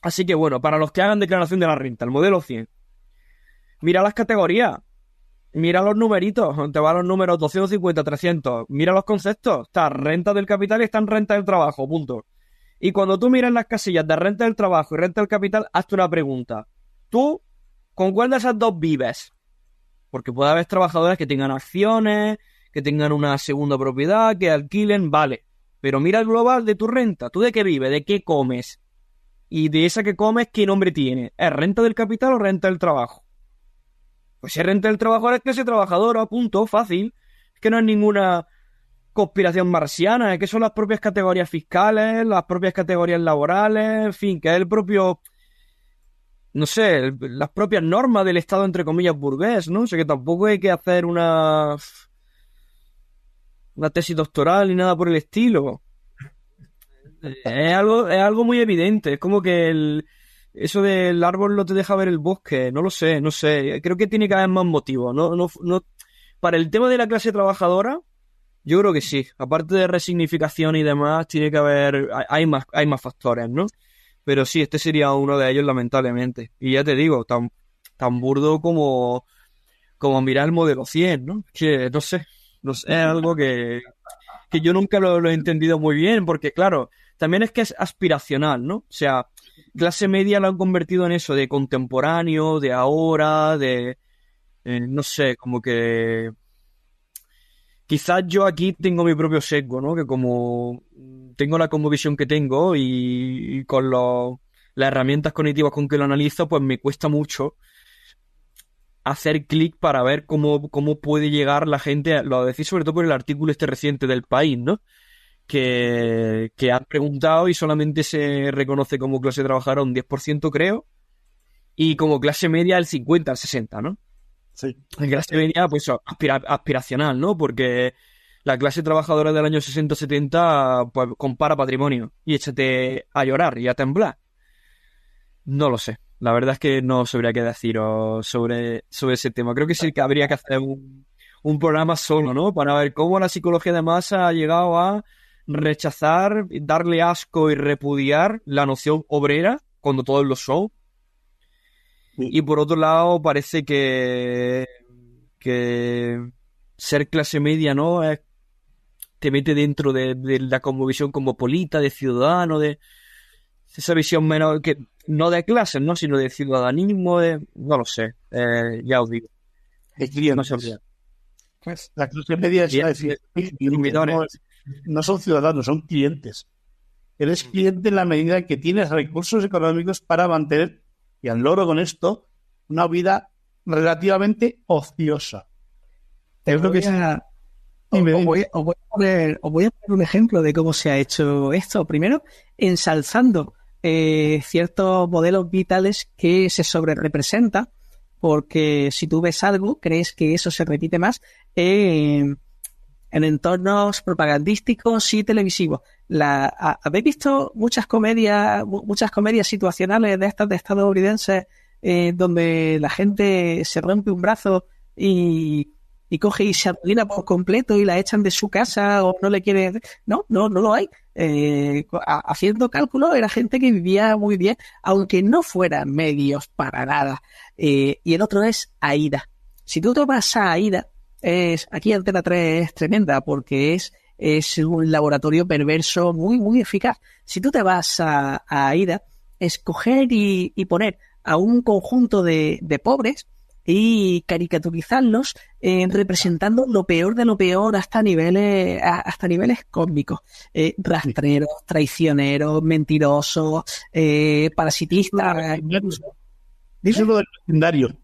Así que bueno, para los que hagan declaración de la renta, el modelo 100, mira las categorías. Mira los numeritos, te van los números 250, 300. Mira los conceptos. Está renta del capital y está en renta del trabajo, punto. Y cuando tú miras las casillas de renta del trabajo y renta del capital, hazte una pregunta. ¿Tú con cuál de esas dos vives? Porque puede haber trabajadores que tengan acciones, que tengan una segunda propiedad, que alquilen, vale. Pero mira el global de tu renta. ¿Tú de qué vives? ¿De qué comes? Y de esa que comes, ¿qué nombre tiene? ¿Es renta del capital o renta del trabajo? Pues si renta del trabajador es clase trabajadora, punto, fácil. Es que no es ninguna conspiración marciana, es que son las propias categorías fiscales, las propias categorías laborales, en fin, que es el propio, no sé, las propias normas del Estado, entre comillas, burgués, ¿no? O sea que tampoco hay que hacer una tesis doctoral ni nada por el estilo. Es algo muy evidente, es como que eso del árbol no te deja ver el bosque, no lo sé, no sé, creo que tiene que haber más motivos, no, para el tema de la clase trabajadora, yo creo que sí, aparte de resignificación y demás, tiene que haber, hay más factores, ¿no? Pero sí, este sería uno de ellos, lamentablemente, y ya te digo, tan burdo como mirar el modelo 100, ¿no? Que no sé, es algo que yo nunca lo he entendido muy bien, porque claro, también es que es aspiracional, ¿no? O sea, clase media lo han convertido en eso, de contemporáneo, de ahora, no sé, como que quizás yo aquí tengo mi propio sesgo, ¿no? Que como tengo la cosmovisión que tengo y con las herramientas cognitivas con que lo analizo, pues me cuesta mucho hacer clic para ver cómo puede llegar la gente, lo decís sobre todo por el artículo este reciente del País, ¿no? Que han preguntado y solamente se reconoce como clase trabajadora un 10%, creo, y como clase media el 50, el 60, ¿no? Sí. La clase media, pues aspiracional, ¿no? Porque la clase trabajadora del año 60-70, pues compara patrimonio y échate a llorar y a temblar. No lo sé. La verdad es que no sabría qué deciros sobre ese tema. Creo que sí que habría que hacer un programa solo, ¿no? Para ver cómo la psicología de masa ha llegado a rechazar, darle asco y repudiar la noción obrera, cuando todos lo son. Sí. Y por otro lado, parece que ser clase media, ¿no? Te mete dentro de la cosmovisión cosmopolita, de ciudadano, esa visión menos, que no de clases, ¿no? Sino de ciudadanismo, no lo sé, ya os digo. De clientes. No sé. Pues, La clase media es decir, no son ciudadanos, son clientes. Eres cliente en la medida en que tienes recursos económicos para mantener, y al logro con esto, una vida relativamente ociosa. Es lo que Os voy a poner un ejemplo de cómo se ha hecho esto. Primero, ensalzando ciertos modelos vitales que se sobrerepresentan, porque si tú ves algo, crees que eso se repite más en entornos propagandísticos y televisivos. ¿Habéis visto muchas comedias situacionales de estas de estadounidenses donde la gente se rompe un brazo y coge y se arruina por completo y la echan de su casa o no le quieren? No lo hay. Haciendo cálculos, era gente que vivía muy bien, aunque no fueran medios para nada. Y el otro es AIDA. Si tú te vas a AIDA, aquí Antena 3 es tremenda porque es un laboratorio perverso muy, muy eficaz. Si tú te vas a AIDA, escoger y poner a un conjunto de pobres y caricaturizarlos representando lo peor de lo peor hasta niveles cósmicos. Rastreros, traicioneros, mentirosos, parasitistas. Eso es lo del vecindario.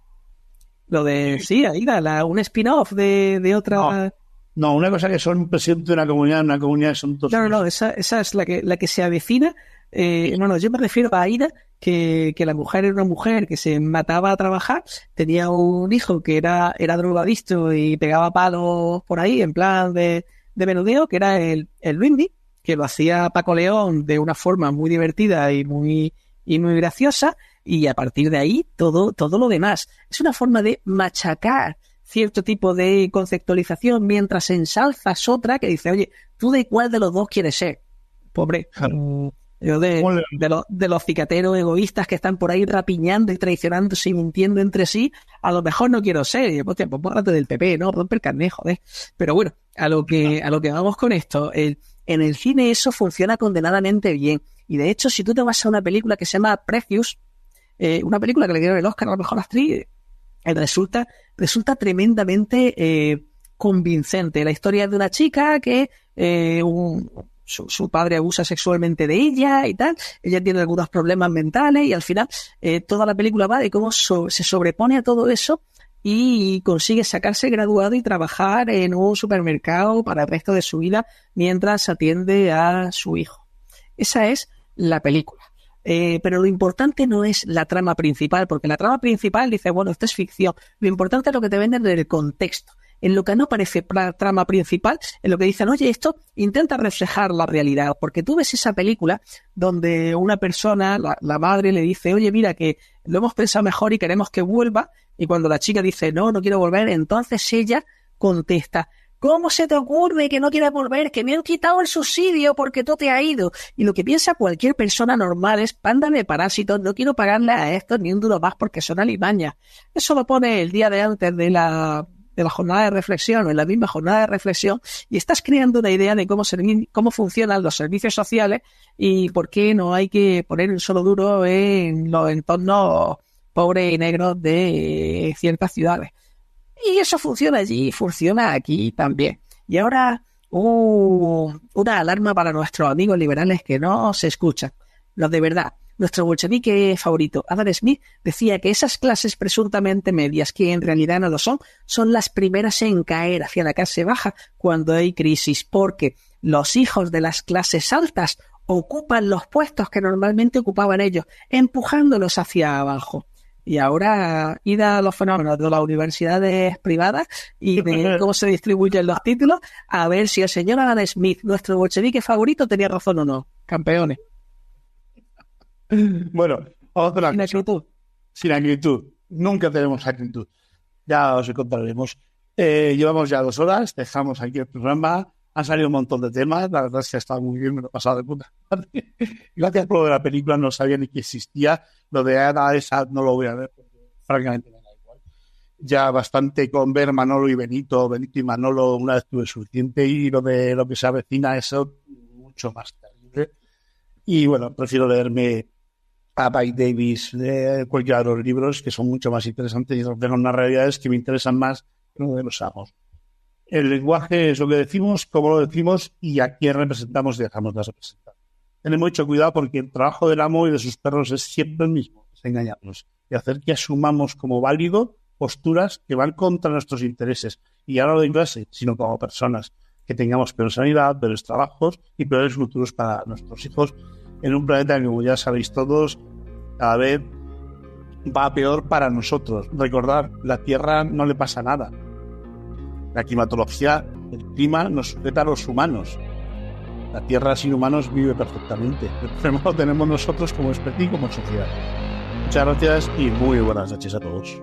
Lo de, sí, AIDA, un spin-off de otra... No, una cosa que son presidente de una comunidad son todos... No, esa es la que se avecina. Yo me refiero a AIDA, que la mujer era una mujer que se mataba a trabajar, tenía un hijo que era drogadicto y pegaba palos por ahí, en plan de menudeo, que era el Luismi, que lo hacía Paco León de una forma muy divertida y muy graciosa, y a partir de ahí todo lo demás. Es una forma de machacar cierto tipo de conceptualización mientras ensalzas otra que dice, oye, ¿tú de cuál de los dos quieres ser? Pobre. Yo de los cicateros egoístas que están por ahí rapiñando y traicionándose y mintiendo entre sí, a lo mejor no quiero ser. Y pues párate del PP, ¿no? Rompe el carnet, joder. Pero bueno, a lo que vamos con esto, en el cine eso funciona condenadamente bien. Y de hecho, si tú te vas a una película que se llama Precious, una película que le dieron el Oscar a la mejor actriz, resulta tremendamente convincente. La historia de una chica que su padre abusa sexualmente de ella y tal. Ella tiene algunos problemas mentales y al final toda la película va de cómo se sobrepone a todo eso y consigue sacarse graduado y trabajar en un supermercado para el resto de su vida mientras atiende a su hijo. Esa es la película. Pero lo importante no es la trama principal, porque la trama principal dice, bueno, esto es ficción. Lo importante es lo que te venden del contexto. En lo que no parece trama principal, en lo que dicen, oye, esto intenta reflejar la realidad, porque tú ves esa película donde una persona, la madre le dice, oye, mira, que lo hemos pensado mejor y queremos que vuelva, y cuando la chica dice, no quiero volver, entonces ella contesta, ¿cómo se te ocurre que no quieras volver? Que me han quitado el subsidio porque tú te has ido. Y lo que piensa cualquier persona normal es, pándame parásitos, no quiero pagarle a estos ni un duro más porque son alimañas. Eso lo pone el día de antes de la jornada de reflexión o en la misma jornada de reflexión y estás creando una idea de cómo funcionan los servicios sociales y por qué no hay que poner un solo duro en los entornos pobres y negros de ciertas ciudades. Y eso funciona allí, funciona aquí también. Y ahora una alarma para nuestros amigos liberales que no se escuchan. Los de verdad. Nuestro bolchevique favorito, Adam Smith, decía que esas clases presuntamente medias, que en realidad no lo son las primeras en caer hacia la clase baja cuando hay crisis, porque los hijos de las clases altas ocupan los puestos que normalmente ocupaban ellos, empujándolos hacia abajo. Y ahora, id a los fenómenos de las universidades privadas y de cómo se distribuyen los títulos, a ver si el señor Adam Smith, nuestro bolchevique favorito, tenía razón o no. Campeones. Bueno, vamos a hacer Sin acritud. Nunca tenemos acritud. Ya os contaremos. Llevamos ya 2 horas, dejamos aquí el programa. Han salido un montón de temas. La verdad es que ha estado muy bien, me lo he pasado de puta madre. Gracias por lo de la película, no sabía ni que existía. Lo de Ana esa no lo voy a ver, porque francamente me da igual. Ya bastante con ver Manolo y Benito y Manolo una vez tuve suficiente, y lo de lo que se avecina, eso mucho más terrible. Y bueno, prefiero leerme a Mike Davis, cualquiera de los libros, que son mucho más interesantes y reflejan unas realidades que me interesan más que lo de los amos. El lenguaje es lo que decimos, cómo lo decimos y a quién representamos y dejamos de representar. Tened mucho cuidado porque el trabajo del amo y de sus perros es siempre el mismo, es engañarnos y hacer que asumamos como válido posturas que van contra nuestros intereses. Y ya no de clase, sino como personas, que tengamos peor sanidad, peores trabajos y peores futuros para nuestros hijos en un planeta que, como ya sabéis todos, cada vez va peor para nosotros. Recordad, la Tierra no le pasa nada. La climatología, el clima nos sujeta a los humanos. La Tierra sin humanos vive perfectamente. El problema lo tenemos nosotros como especie y como sociedad. Muchas gracias y muy buenas noches a todos.